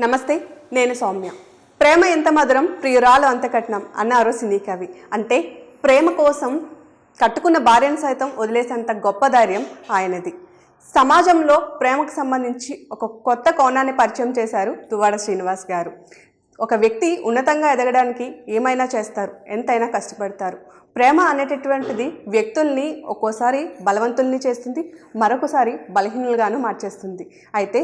నమస్తే, నేను సౌమ్య. ప్రేమ ఎంత మధురం, ప్రియురాలు అంత కట్నం అన్నారు సినీ కవి. అంటే ప్రేమ కోసం కట్టుకున్న భార్యను సైతం వదిలేసేంత గొప్ప ధైర్యం ఆయనది. సమాజంలో ప్రేమకు సంబంధించి ఒక కొత్త కోణాన్ని పరిచయం చేశారు దువ్వాడ శ్రీనివాస్ గారు. ఒక వ్యక్తి ఉన్నతంగా ఎదగడానికి ఏమైనా చేస్తారు, ఎంతైనా కష్టపడతారు. ప్రేమ అనేటటువంటిది వ్యక్తుల్ని ఒక్కోసారి బలవంతుల్ని చేస్తుంది, మరొకసారి బలహీనులుగాను మార్చేస్తుంది. అయితే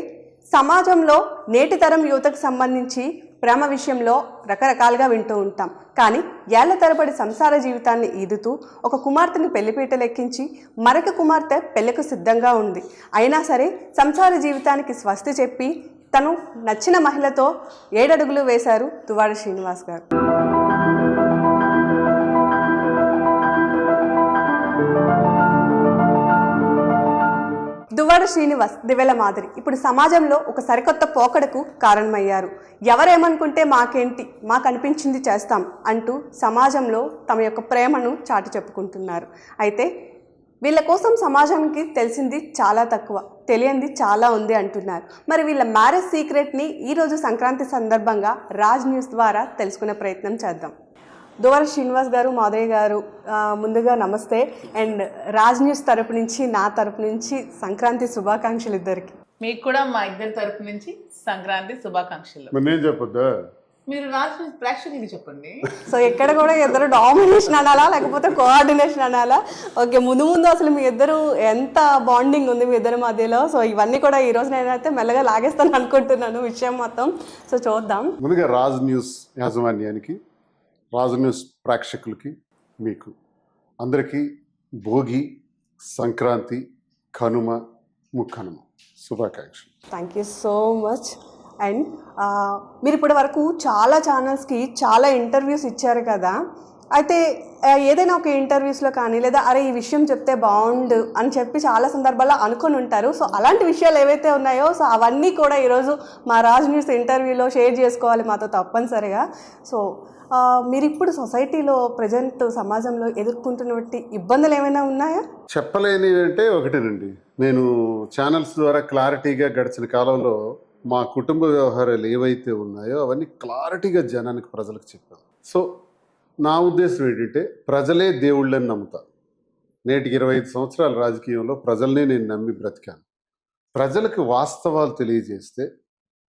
సమాజంలో నేటి తరం యువతకు సంబంధించి ప్రేమ విషయంలో రకరకాలుగా వింటూ ఉంటాం. కానీ ఏళ్ల తరబడి సంసార జీవితాన్ని ఈదుతూ ఒక కుమార్తెను పెళ్లిపీటలెక్కించి మరొక కుమార్తె పెళ్లికి సిద్ధంగా ఉంది. అయినా సరే సంసార జీవితానికి స్వస్తి చెప్పి తను నచ్చిన మహిళతో 7 అడుగులు వేశారు దువ్వాడ శ్రీనివాస్ గారు. దువ్వాడ శ్రీనివాస్ దివ్యల మాదిరి ఇప్పుడు సమాజంలో ఒక సరికొత్త పోకడకు కారణమయ్యారు. ఎవరేమనుకుంటే మాకేంటి, మాకు అనిపించింది చేస్తాం అంటూ సమాజంలో తమ యొక్క ప్రేమను చాటి చెప్పుకుంటున్నారు. అయితే వీళ్ళ కోసం సమాజానికి తెలిసింది చాలా తక్కువ, తెలియంది చాలా ఉంది అంటున్నారు. మరి వీళ్ళ మ్యారేజ్ సీక్రెట్ని ఈరోజు సంక్రాంతి సందర్భంగా రాజ్ న్యూస్ ద్వారా తెలుసుకునే ప్రయత్నం చేద్దాం. దువ్వాడ శ్రీనివాస్ గారు, మాధురి గారు, ముందుగా నమస్తే. అండ్ రాజ్ న్యూస్ తరపు నుంచి, నా తరపు నుంచి సంక్రాంతి శుభాకాంక్షలు ఇద్దరికి. మీకు కూడా మా ఇద్దరి తరపు నుంచి సంక్రాంతి శుభాకాంక్షలు. నేను చెప్పొద్దా? మీరు రాజ్ న్యూస్ ప్రేక్షకులకి చెప్పండి. సో ఇక్కడ కూడా ఇద్దరు డామినేషన్ అనాలా లేకపోతే కోఆర్డినేషన్ అనాలా? ఓకే, ముందు అసలు మీ ఇద్దరు ఎంత బాండింగ్ ఉంది మీ ఇద్దరి మధ్యలో? సో ఇవన్నీ కూడా ఈ రోజు నేనైతే మెల్లగా లాగేస్తాను అనుకుంటున్నాను విషయం మొత్తం. సో చూద్దాం. ముందుగా రాజ్ న్యూస్ యాజమాన్యానికి, రాజ్ న్యూస్ ప్రేక్షకులకి, మీకు అందరికీ భోగి, సంక్రాంతి, కనుమ, ముక్కనుమ శుభాకాంక్షలు. Thank you so much. And మీరు ఇప్పటి వరకు చాలా ఛానల్స్కి చాలా ఇంటర్వ్యూస్ ఇచ్చారు కదా. అయితే ఏదైనా ఒక ఇంటర్వ్యూస్లో కానీ లేదా అరే ఈ విషయం చెప్తే బాగుండు అని చెప్పి చాలా సందర్భాల్లో అనుకొని ఉంటారు. సో అలాంటి విషయాలు ఏవైతే ఉన్నాయో సో అవన్నీ కూడా ఈరోజు మా రాజ్ న్యూస్ ఇంటర్వ్యూలో షేర్ చేసుకోవాలి మాతో తప్పనిసరిగా. సో మీరు ఇప్పుడు సొసైటీలో ప్రజెంట్ సమాజంలో ఎదుర్కొంటున్నటువంటి ఇబ్బందులు ఏమైనా ఉన్నాయా? చెప్పలేని అంటే ఒకటేనండి. నేను ఛానల్స్ ద్వారా క్లారిటీగా గడిచిన కాలంలో మా కుటుంబ వ్యవహారాలు ఏవైతే ఉన్నాయో అవన్నీ క్లారిటీగా జనానికి, ప్రజలకు చెప్పాను. సో నా ఉద్దేశం ఏంటంటే ప్రజలే దేవుళ్ళని నమ్ముతా. నేటికి 25 సంవత్సరాల రాజకీయంలో ప్రజల్నే నేను నమ్మి బ్రతికాను. ప్రజలకు వాస్తవాలు తెలియజేస్తే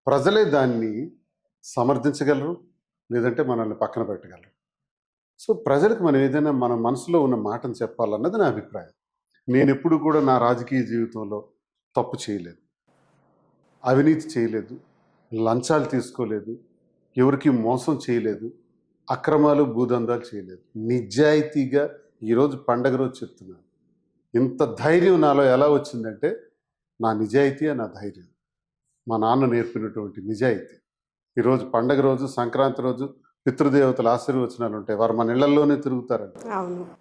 ప్రజలే దాన్ని సమర్థించగలరు, లేదంటే మనల్ని పక్కన పెట్టగలరు. సో ప్రజలకు మనం ఏదైనా మన మనసులో ఉన్న మాటను చెప్పాలన్నది నా అభిప్రాయం. నేను ఎప్పుడు కూడా నా రాజకీయ జీవితంలో తప్పు చేయలేదు, అవినీతి చేయలేదు, లంచాలు తీసుకోలేదు, ఎవరికి మోసం చేయలేదు, అక్రమాలు భూదందాలు చేయలేదు. నిజాయితీగా ఈరోజు పండగ రోజు చెప్తున్నాను. ఇంత ధైర్యం నాలో ఎలా వచ్చిందంటే నా నిజాయితీ, నా ధైర్యం, మా నాన్న నేర్పినటువంటి నిజాయితీ. ఈరోజు పండగ రోజు, సంక్రాంతి రోజు పితృదేవతల ఆశీర్వచనాలు ఉంటాయి, వారు మన ఇళ్లలోనే తిరుగుతారండి.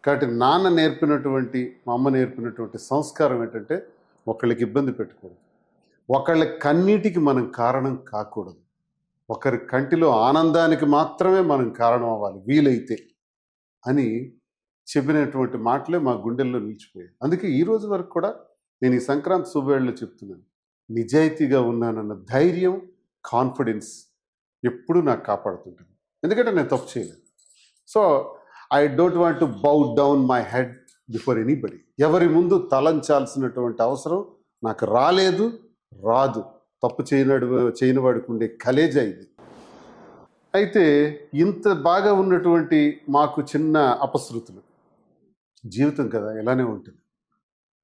కాబట్టి నాన్న నేర్పినటువంటి, మా అమ్మ నేర్పినటువంటి సంస్కారం ఏంటంటే ఒకళ్ళకి ఇబ్బంది పెట్టకూడదు, ఒకళ్ళ కన్నీటికి మనం కారణం కాకూడదు, ఒకరి కంటిలో ఆనందానికి మాత్రమే మనం కారణం అవ్వాలి వీలైతే అని చెప్పినటువంటి మాటలే మా గుండెల్లో నిలిచిపోయాయి. అందుకే ఈ రోజు వరకు కూడా నేను ఈ సంక్రాంతి శుభవేళలో చెప్తున్నాను, నిజాయితీగా ఉన్నానన్న ధైర్యం, కాన్ఫిడెన్స్ ఎప్పుడు నాకు కాపాడుతుంటుంది. ఎందుకంటే నేను తప్పు చేయలేదు. So I don't want to bow down my head before anybody. ఎవరి ముందు తలంచాల్సినటువంటి అవసరం నాకు రాలేదు, రాదు. తప్పు చేయని వాడికి ఉండే కలేజా ఇది. అయితే ఇంత బాగా ఉన్నటువంటి మాకు చిన్న అపశృతులు, జీవితం కదా ఇలానే ఉంటుంది.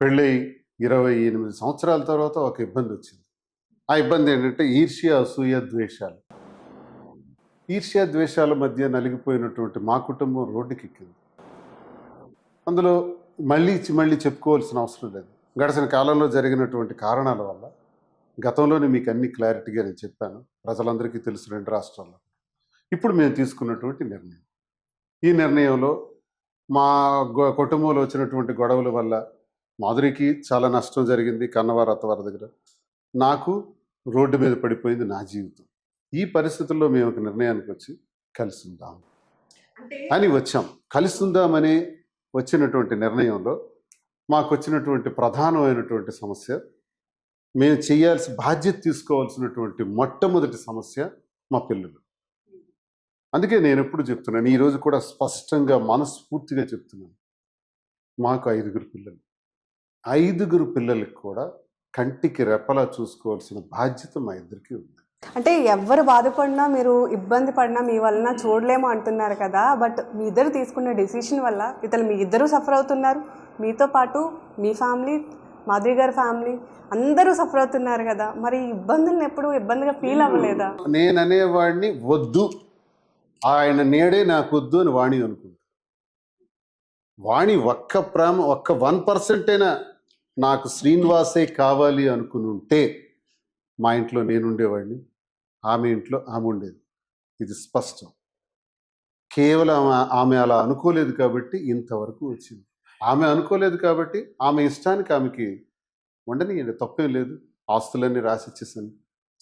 పెళ్ళై 28 సంవత్సరాల తర్వాత ఒక ఇబ్బంది వచ్చింది. ఆ ఇబ్బంది ఏంటంటే ఈర్ష్య, అసూయ, ద్వేషాలు. ఈర్ష్య ద్వేషాల మధ్య నలిగిపోయినటువంటి మా కుటుంబం రోడ్డుకి ఎక్కింది. అందులో మళ్ళీ చెప్పుకోవాల్సిన అవసరం లేదు. గడిచిన కాలంలో జరిగినటువంటి కారణాల వల్ల గతంలోనే మీకు అన్ని క్లారిటీగా నేను చెప్పాను, ప్రజలందరికీ తెలుసు 2 రాష్ట్రాల్లో. ఇప్పుడు మేము తీసుకున్నటువంటి నిర్ణయం, ఈ నిర్ణయంలో మా కుటుంబంలో వచ్చినటువంటి గొడవల వల్ల మాధురికి చాలా నష్టం జరిగింది, కన్నవారు అత్తవారి దగ్గర. నాకు రోడ్డు మీద పడిపోయింది నా జీవితం. ఈ పరిస్థితుల్లో మేము ఒక నిర్ణయానికి వచ్చి కలిసి ఉందాం అని వచ్చాం. కలిసి ఉందామని వచ్చినటువంటి నిర్ణయంలో మాకు వచ్చినటువంటి ప్రధానమైనటువంటి సమస్య మేము బాధ్యత తీసుకోవాల్సినటువంటి మొట్టమొదటి సమస్య మా పిల్లలు. అందుకే నేను ఎప్పుడు చెప్తున్నాను, ఈరోజు కూడా స్పష్టంగా మనస్ఫూర్తిగా చెప్తున్నాను, మాకు 5 పిల్లలు. 5 పిల్లలకి కూడా కంటికి రెప్పలా చూసుకోవాల్సిన బాధ్యత మా ఇద్దరికి ఉంది. అంటే ఎవరు బాధపడినా, మీరు ఇబ్బంది పడినా మీ వలన చూడలేము అంటున్నారు కదా. బట్ మీ ఇద్దరు తీసుకున్న డెసిషన్ వల్ల ఇతను మీ ఇద్దరు సఫర్ అవుతున్నారు, మీతో పాటు మీ ఫ్యామిలీ, మాధురి గారి ఫ్యామిలీ అందరూ సఫర్ అవుతున్నారు కదా. మరి ఈ ఇబ్బందులను ఎప్పుడు ఇబ్బందిగా ఫీల్ అవ్వలేదా? నేను అనేవాడిని వద్దు, ఆయన నేడే నాకు వద్దు అని వాణి అనుకుంటా. వాణి ఒక్క 1% అయినా నాకు శ్రీనివాసే కావాలి అనుకుని ఉంటే మా ఇంట్లో నేను ఉండేవాడిని, ఆమె ఇంట్లో ఆమె ఉండేది. ఇది స్పష్టం. కేవలం ఆమె అలా అనుకోలేదు కాబట్టి ఇంతవరకు వచ్చింది. ఆమె అనుకోలేదు కాబట్టి ఆమె ఇష్టానికి ఆమెకి ఉండని తప్పేం లేదు. ఆస్తులన్నీ రాసిచ్చేసాను,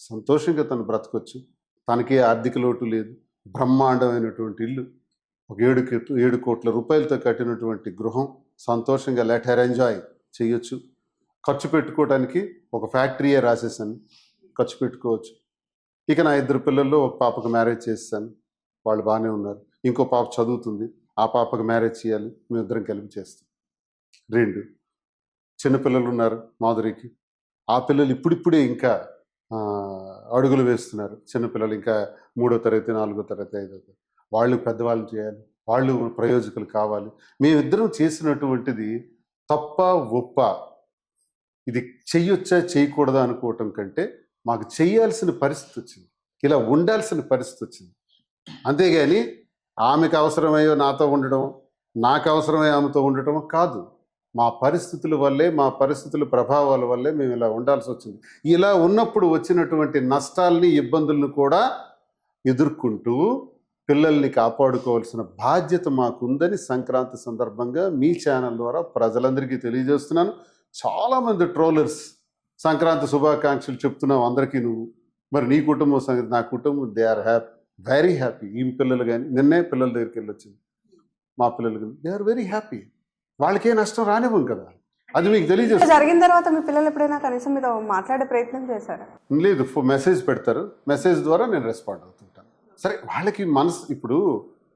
సంతోషంగా తను బ్రతకొచ్చు. తనకి ఆర్థిక లోటు లేదు. బ్రహ్మాండమైనటువంటి ఇల్లు, ఒక 7 కోట్ల రూపాయలతో కట్టినటువంటి గృహం, సంతోషంగా లెట్ హర్ ఎంజాయ్ చేయొచ్చు. ఖర్చు పెట్టుకోవడానికి ఒక ఫ్యాక్టరీయే రాసేసాను, ఖర్చు పెట్టుకోవచ్చు. ఇక నా 2 పిల్లల్లో ఒక పాపకు మ్యారేజ్ చేస్తాను, వాళ్ళు బాగానే ఉన్నారు. ఇంకో పాప చదువుతుంది, ఆ పాపకు మ్యారేజ్ చేయాలి, మేమిద్దరం కలిపి చేస్తాం. 2 చిన్నపిల్లలు ఉన్నారు మాధురికి, ఆ పిల్లలు ఇప్పుడిప్పుడే ఇంకా అడుగులు వేస్తున్నారు. చిన్నపిల్లలు ఇంకా 3వ తరగతి, 4వ తరగతి, 5వ తరగతి. వాళ్ళు పెద్దవాళ్ళు చేయాలి, వాళ్ళు ప్రయోజకులు కావాలి. మేమిద్దరం చేసినటువంటిది తప్ప ఒప్ప, ఇది చెయ్యొచ్చా చేయకూడదా అనుకోవటం కంటే మాకు చేయాల్సిన పరిస్థితి వచ్చింది, ఇలా ఉండాల్సిన పరిస్థితి వచ్చింది. అంతేగాని ఆమెకు అవసరమయ్యో నాతో ఉండడం, నాకు అవసరమై ఆమెతో ఉండటం కాదు. మా పరిస్థితుల వల్లే, మా పరిస్థితుల ప్రభావాల వల్లే మేము ఇలా ఉండాల్సి వచ్చింది. ఇలా ఉన్నప్పుడు వచ్చినటువంటి నష్టాలని, ఇబ్బందులను కూడా ఎదుర్కొంటూ పిల్లల్ని కాపాడుకోవాల్సిన బాధ్యత మాకుందని సంక్రాంతి సందర్భంగా మీ ఛానల్ ద్వారా ప్రజలందరికీ తెలియజేస్తున్నాను. చాలామంది ట్రోలర్స్ సంక్రాంతి శుభాకాంక్షలు చెప్తున్నావు అందరికీ నువ్వు, మరి నీ కుటుంబం సంగతి, నా కుటుంబం, దే ఆర్ వెరీ హ్యాపీ. ఈ పిల్లలు కానీ, నిన్నే పిల్లల దగ్గరికి వెళ్ళొచ్చింది, మా పిల్లలు కానీ దే ఆర్ వెరీ హ్యాపీ. వాళ్ళకే నష్టం రానివ్వం కదా, అది మీకు తెలియజేస్తుంది. జరిగిన తర్వాత మీ పిల్లలు ఎప్పుడైనా కనీసం మీతో మాట్లాడే ప్రయత్నం చేశారా? లేదు, మెసేజ్ పెడతారు, మెసేజ్ ద్వారా నేను రెస్పాండ్ అవుతుంటాను. సరే, వాళ్ళకి మనసు, ఇప్పుడు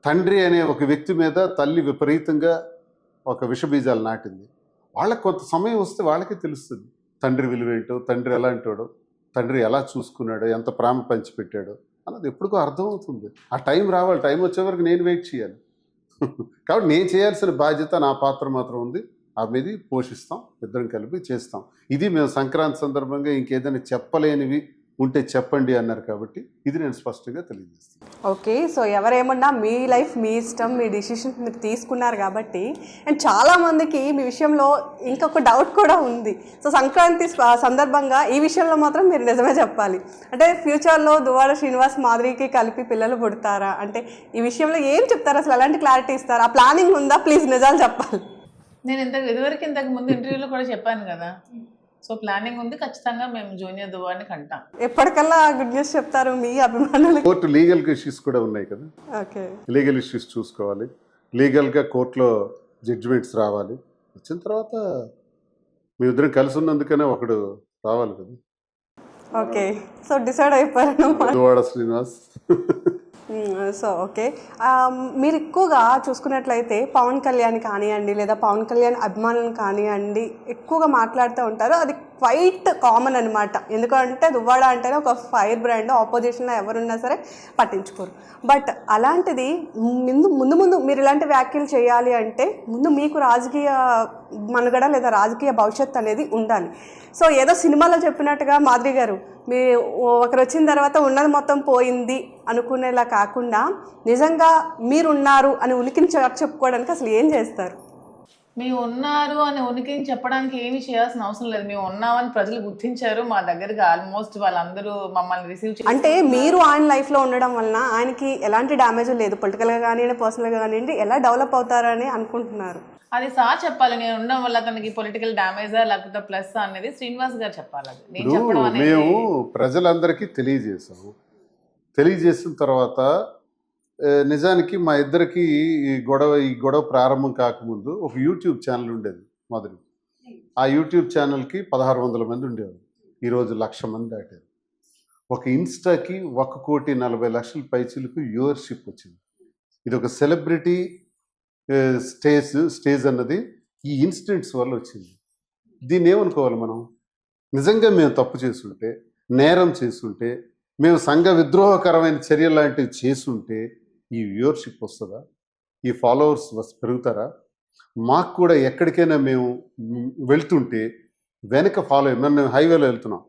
తండ్రి అనే ఒక వ్యక్తి మీద తల్లి విపరీతంగా ఒక విషబీజాలు నాటింది. వాళ్ళకి కొంత సమయం వస్తే వాళ్ళకే తెలుస్తుంది తండ్రి విలువేంటో, తండ్రి ఎలాంటోడో, తండ్రి ఎలా చూసుకున్నాడో, ఎంత ప్రేమ పంచిపెట్టాడో అన్నది ఎప్పటికో అర్థమవుతుంది. ఆ టైం రావాలి, టైం వచ్చే వరకు నేను వెయిట్ చేయాలి. కాబట్టి నేను చేయాల్సిన బాధ్యత, నా పాత్ర మాత్రం ఉంది, అనేది పోషిస్తాం, ఇద్దరం కలిపి చేస్తాం. ఇది మేము సంక్రాంతి సందర్భంగా ఇంకేదైనా చెప్పలేనివి ఉంటే చెప్పండి అన్నారు కాబట్టి ఇది నేను స్పష్టంగా తెలియజేస్తాను. ఓకే, సో ఎవరేమన్నా మీ లైఫ్ మీ ఇష్టం, మీ డిసిషన్ మీరు తీసుకున్నారు కాబట్టి. అండ్ చాలామందికి మీ విషయంలో ఇంకొక డౌట్ కూడా ఉంది. సో సంక్రాంతి సందర్భంగా ఈ విషయంలో మాత్రం మీరు నిజమే చెప్పాలి. అంటే ఫ్యూచర్లో దువ్వాడ శ్రీనివాస్, మాధురికి కలిపి పిల్లలు పుడతారా? అంటే ఈ విషయంలో ఏం చెప్తారు, అసలు ఎలాంటి క్లారిటీ ఇస్తారు? ఆ ప్లానింగ్ ఉందా? ప్లీజ్ నిజాలు చెప్పాలి. నేను ఇంతకు ముందు ఇంటర్వ్యూలో కూడా చెప్పాను కదా, సో ప్లానింగ్ ఉంది, ఖచ్చితంగా మేము జూనియర్ దువ్వాడిని కంటాం. ఎప్పటికల్లా గుడ్ న్యూస్ చెప్తారు మీ అభిమానులు? కోర్టు లీగల్ ఇష్యూస్ కూడా ఉన్నాయి కదా, ఓకే, లీగల్ ఇష్యూస్ చూసుకోవాలి, లీగల్గా కోర్టులో జడ్జిమెంట్స్ రావాలి. వచ్చిన తర్వాత మీ ఇద్దరం కలిసి ఉన్నందుకనే ఒకడు రావాలి కదా. ఓకే, సో డిసైడ్ అయిపోయాను దువ్వాడ శ్రీనివాస్. సో ఓకే, మీరు ఎక్కువగా చూసుకున్నట్లయితే పవన్ కళ్యాణ్ కానివ్వండి, లేదా పవన్ కళ్యాణ్ అభిమానులను కానివ్వండి, ఎక్కువగా మాట్లాడుతూ ఉంటారు. అది క్వైట్ కామన్ అనమాట. ఎందుకంటే దువ్వాడ అంటేనే ఒక ఫైర్ బ్రాండ్, ఆపోజిషన్లో ఎవరున్నా సరే పట్టించుకోరు. బట్ అలాంటిది ముందు మీరు ఇలాంటి వ్యాఖ్యలు చేయాలి అంటే ముందు మీకు రాజకీయ మనుగడ లేదా రాజకీయ భవిష్యత్తు అనేది ఉండాలి. సో ఏదో సినిమాలో చెప్పినట్టుగా మాధురి గారు మీ ఒకరు వచ్చిన తర్వాత ఉన్నది మొత్తం పోయింది అనుకునేలా కాకుండా నిజంగా మీరున్నారు అని ఉనికిని చెప్పుకోవడానికి అసలు ఏం చేస్తారు? మేము ఉన్నారు అని ఉనికిని చెప్పడానికి ఏమి చేయాల్సిన అవసరం లేదు. మేము ఉన్నామని ప్రజలు గుర్తించారు. మా దగ్గరికి ఆల్మోస్ట్ వాళ్ళందరూ మమ్మల్ని రిసీవ్ చేసి, అంటే మీరు ఆయన లైఫ్లో ఉండడం వలన ఆయనకి ఎలాంటి డ్యామేజ్ లేదు, పొలిటికల్గా కానివ్వండి, పర్సనల్గా కానివ్వండి, ఎలా డెవలప్ అవుతారని అనుకుంటున్నారు? అది సార్ చెప్పాలి. నేను ఉండడం వల్ల తనకి పొలిటికల్ డ్యామేజా లేకపోతే ప్లస్ అనేది శ్రీనివాస్ గారు చెప్పాలి. అది నేను చెప్పడం అనేది. మేము ప్రజలందరికీ తెలియజేసిన తర్వాత నిజానికి మా ఇద్దరికి ఈ గొడవ ప్రారంభం కాకముందు ఒక యూట్యూబ్ ఛానల్ ఉండేది మాధురి. ఆ యూట్యూబ్ ఛానల్కి 1600 మంది ఉండేవారు. ఈరోజు 1,00,000 మంది దాటారు. ఒక ఇన్స్టాకి 1,40,00,000 పైచీలకు వ్యూవర్షిప్ వచ్చింది. ఇది ఒక సెలబ్రిటీ స్టేజ్ అన్నది ఈ ఇన్సిడెంట్స్ వల్ల వచ్చింది. దీన్ని ఏమనుకోవాలి మనం? నిజంగా మేము తప్పు చేసుంటే, నేరం చేసుంటే, మేము సంఘ విద్రోహకరమైన చర్యలు లాంటివి చేసుంటే ఈ వ్యూవర్షిప్ వస్తుందా? ఈ ఫాలోవర్స్ పెరుగుతారా? మాకు కూడా ఎక్కడికైనా మేము వెళ్తుంటే వెనక ఫాలో అయ్యి మేము హైవేలో వెళ్తున్నాం,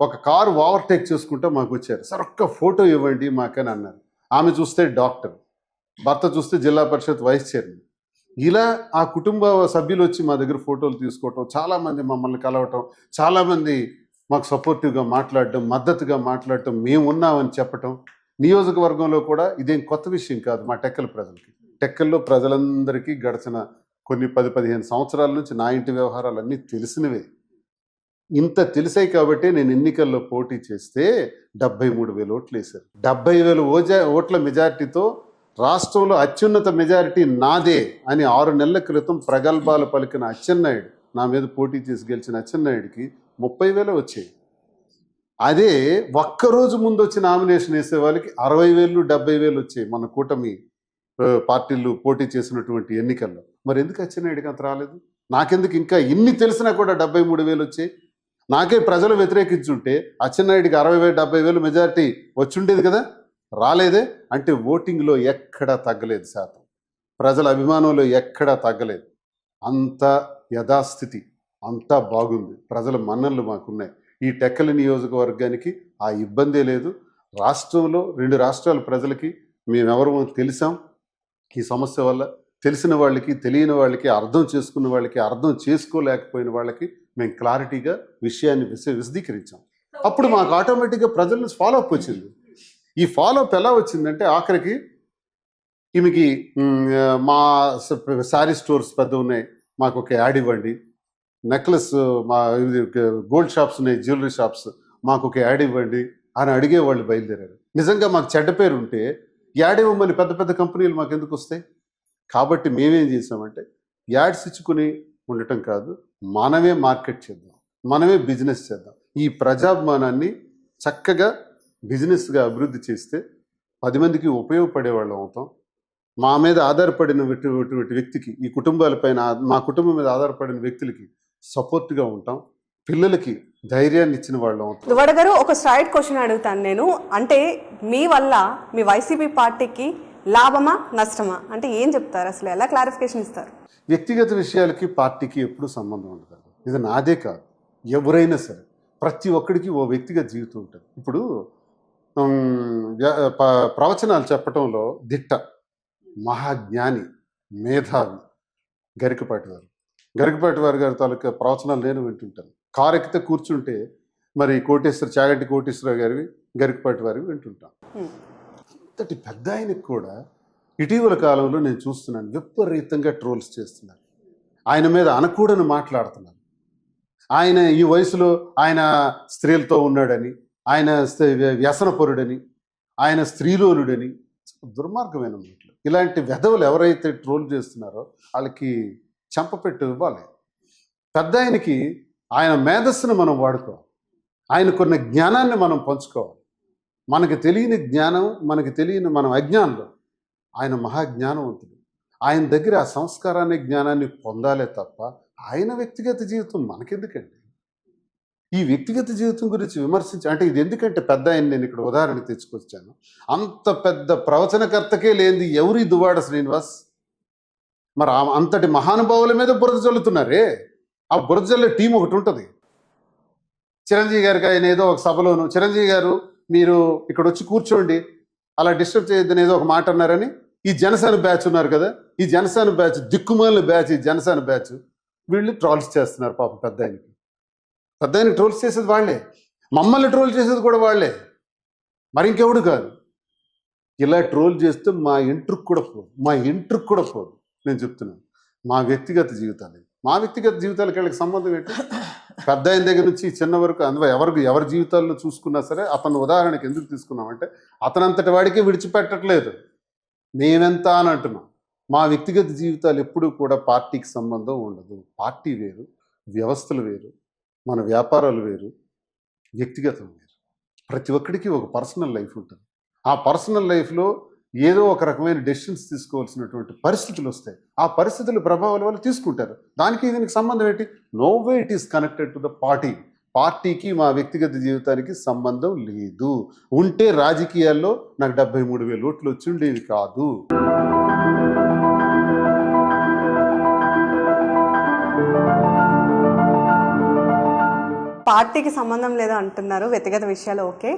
ఒక కారు ఓవర్టేక్ చేసుకుంటే మాకు వచ్చారు, సార్ ఒక్క ఫోటో ఇవ్వండి మాకని అన్నారు. ఆమె చూస్తే డాక్టర్, భర్త చూస్తే జిల్లా పరిషత్ వైస్ చైర్మన్. ఇలా ఆ కుటుంబ సభ్యులు వచ్చి మా దగ్గర ఫోటోలు తీసుకోవటం, చాలామంది మమ్మల్ని కలవటం, చాలామంది మాకు సపోర్టివ్గా మాట్లాడటం, మద్దతుగా మాట్లాడటం, మేము ఉన్నామని చెప్పటం. నియోజకవర్గంలో కూడా ఇదేం కొత్త విషయం కాదు మా టెక్కల ప్రజలకి. టెక్కల్లో ప్రజలందరికీ గడిచిన కొన్ని 10-15 సంవత్సరాల నుంచి నా ఇంటి వ్యవహారాలు అన్నీ తెలిసినవే. ఇంత తెలిసాయి కాబట్టి నేను ఎన్నికల్లో పోటీ చేస్తే 73,000 ఓట్లు వేశారు. 70,000 ఓట్ల మెజారిటీతో రాష్ట్రంలో అత్యున్నత మెజారిటీ నాదే అని 6 నెలల క్రితం ప్రగల్భాలు పలికిన అచ్చెన్నాయుడు, నా మీద పోటీ చేసి గెలిచిన అచ్చెన్నాయుడికి 30,000 వచ్చాయి. అదే ఒక్కరోజు ముందు వచ్చి నామినేషన్ వేసే వాళ్ళకి 60,000, 70,000 వచ్చాయి మన కూటమి పార్టీలు పోటీ చేసినటువంటి ఎన్నికల్లో. మరి ఎందుకు అచ్చెన్నాయుడికి అంత రాలేదు? నాకెందుకు ఇంకా ఇన్ని తెలిసినా కూడా 73,000 వచ్చాయి? నాకే ప్రజలు వ్యతిరేకించుంటే అచ్చెన్నాయుడికి 60,000, 70,000 మెజారిటీ వచ్చుండేది కదా. రాలేదే. అంటే ఓటింగ్లో ఎక్కడా తగ్గలేదు శాతం, ప్రజల అభిమానంలో ఎక్కడా తగ్గలేదు. అంత యథాస్థితి, అంతా బాగుంది. ప్రజల మన్ననలు మాకున్నాయి. ఈ టెక్కలి నియోజకవర్గానికి ఆ ఇబ్బందే లేదు. రాష్ట్రంలో 2 రాష్ట్రాల ప్రజలకి మేమెవరో తెలిసాం. ఈ సమస్య వల్ల తెలిసిన వాళ్ళకి, తెలియని వాళ్ళకి, అర్థం చేసుకున్న వాళ్ళకి, అర్థం చేసుకోలేకపోయిన వాళ్ళకి మేము క్లారిటీగా విషయాన్ని విశదీకరించాం. అప్పుడు మాకు ఆటోమేటిక్గా ప్రజల నుంచి ఫాలోఅప్ వచ్చింది. ఈ ఫాలోఅప్ ఎలా వచ్చిందంటే ఆఖరికి ఈమెకి మా శారీ స్టోర్స్ పెద్ద ఉన్నాయి, మాకు ఒక యాడ్ ఇవ్వండి. నెక్లెస్ మా గోల్డ్ షాప్స్ ఉన్నాయి, జ్యువెలరీ షాప్స్, మాకు ఒక యాడ్ ఇవ్వండి అని అడిగే వాళ్ళు బయలుదేరారు. నిజంగా మాకు చెడ్డ పేరు ఉంటే యాడ్ ఇవ్వమని పెద్ద పెద్ద కంపెనీలు మాకు ఎందుకు వస్తాయి? కాబట్టి మేమేం చేసామంటే యాడ్స్ ఇచ్చుకుని ఉండటం కాదు, మనమే మార్కెట్ చేద్దాం, మనమే బిజినెస్ చేద్దాం. ఈ ప్రజాభిమానాన్ని చక్కగా బిజినెస్గా అభివృద్ధి చేస్తే 10 మందికి ఉపయోగపడేవాళ్ళం అవుతాం. మా మీద ఆధారపడినటువంటి వ్యక్తికి, ఈ కుటుంబాలపైన, మా కుటుంబం మీద ఆధారపడిన వ్యక్తులకి సపోర్ట్గా ఉంటాం. పిల్లలకి ధైర్యాన్ని ఇచ్చిన వాళ్ళం అవుతాం. దువ్వాడ గారు, ఒక స్ట్రైట్ క్వశ్చన్ అడుగుతాను నేను. అంటే మీ వల్ల మీ వైసీపీ పార్టీకి లాభమా నష్టమా అంటే ఏం చెప్తారు? అసలు ఎలా క్లారిఫికేషన్ ఇస్తారు? వ్యక్తిగత విషయాలకి పార్టీకి ఎప్పుడూ సంబంధం ఉండదు. ఇది నాదే కాదు, ఎవరైనా సరే ప్రతి ఒక్కడికి ఓ వ్యక్తిగత జీవితం ఉంటుంది. ఇప్పుడు ప్రవచనాలు చెప్పటంలో దిట్ట, మహాజ్ఞాని, మేధావి గరికపాటి వారి గారి తాలూకా ప్రవచనాలు నేను వింటుంటాను. కారు ఎక్కితే కూర్చుంటే మరి చాగంటి కోటేశ్వరరావు గారివి, గరికపాటి వారివి వింటుంటాను. అంతటి పెద్ద ఆయనకు కూడా ఇటీవల కాలంలో నేను చూస్తున్నాను విపరీతంగా ట్రోల్స్ చేస్తున్నారు. ఆయన మీద అనకూడని మాట్లాడుతున్నారు. ఆయన ఈ వయసులో ఆయన స్త్రీలతో ఉన్నాడని, ఆయన వ్యసనపరుడని, ఆయన స్త్రీలోనుడని, దుర్మార్గమైన మాటలు. ఇలాంటి వెధవలు ఎవరైతే ట్రోల్ చేస్తున్నారో వాళ్ళకి చెంపపెట్టు ఇవ్వాలి. పెద్ద ఆయనకి ఆయన మేధస్సును మనం వాడుకోవాలి, ఆయనకున్న జ్ఞానాన్ని మనం పంచుకోవాలి. మనకి తెలియని జ్ఞానం, మనకి తెలియని మనం అజ్ఞానంలో, ఆయన మహాజ్ఞానవంతుడు. ఆయన దగ్గర ఆ సంస్కారాన్ని, జ్ఞానాన్ని పొందాలే తప్ప ఆయన వ్యక్తిగత జీవితం మనకెందుకండి? ఈ వ్యక్తిగత జీవితం గురించి అంటే ఇది ఎందుకంటే పెద్ద ఆయన నేను ఇక్కడ ఉదాహరణ తెచ్చుకొచ్చాను. అంత పెద్ద ప్రవచనకర్తకే లేనిది ఎవరి దువ్వాడ శ్రీనివాస్? మరి అంతటి మహానుభావుల మీద బురద చల్లుతున్నారే. ఆ బురద చల్లే టీం ఒకటి ఉంటుంది. చిరంజీవి గారికి ఆయన ఏదో ఒక సభలోను, చిరంజీవి గారు మీరు ఇక్కడ వచ్చి కూర్చోండి, అలా డిస్టర్బ్ చేయొద్దని ఏదో ఒక మాట అన్నారని ఈ జనసేన బ్యాచ్ ఉన్నారు కదా, ఈ జనసేన బ్యాచ్ దిక్కుమాలిన బ్యాచ్, ఈ జనసేన బ్యాచ్ వీళ్ళు ట్రోల్స్ చేస్తున్నారు. పాపం పెద్ద ఆయనకి ట్రోల్స్ చేసేది వాళ్ళే, మమ్మల్ని ట్రోల్ చేసేది కూడా వాళ్ళే, మరి ఇంకెవడు కాదు. ఇలా ట్రోల్ చేస్తే మా ఇంట్రుకు కూడా పోదు. నేను చెప్తున్నాను, మా వ్యక్తిగత జీవితాలకి వీళ్ళకి సంబంధం ఏంటి? పెద్ద ఆయన దగ్గర నుంచి చిన్న వరకు అందులో ఎవరి జీవితాల్లో చూసుకున్నా సరే అతను ఉదాహరణకి ఎందుకు తీసుకున్నామంటే అతనంతటి వాడికి విడిచిపెట్టట్లేదు, మేమెంత అని అంటున్నాం. మా వ్యక్తిగత జీవితాలు ఎప్పుడూ కూడా పార్టీకి సంబంధం ఉండదు. పార్టీ వేరు, వ్యవస్థలు వేరు, మన వ్యాపారాలు వేరు. వ్యక్తిగతం వేరు. ప్రతి ఒక్కడికి ఒక పర్సనల్ లైఫ్ ఉంటుంది. ఆ పర్సనల్ లైఫ్లో ఏదో ఒక రకమైన డెసిషన్స్ తీసుకోవాల్సినటువంటి పరిస్థితులు వస్తాయి. ఆ పరిస్థితుల ప్రభావాల వల్ల తీసుకుంటారు. దానికి దీనికి సంబంధం ఏంటి? No way it is connected to the party. పార్టీకి మా వ్యక్తిగత జీవితానికి సంబంధం లేదు. ఉంటే రాజకీయాల్లో నాకు 73,000 ఓట్లు వచ్చి ఉండేవి కాదు. పార్టీకి సంబంధం లేదా అంటున్నారు, వ్యక్తిగత విషయాలు ఓకే.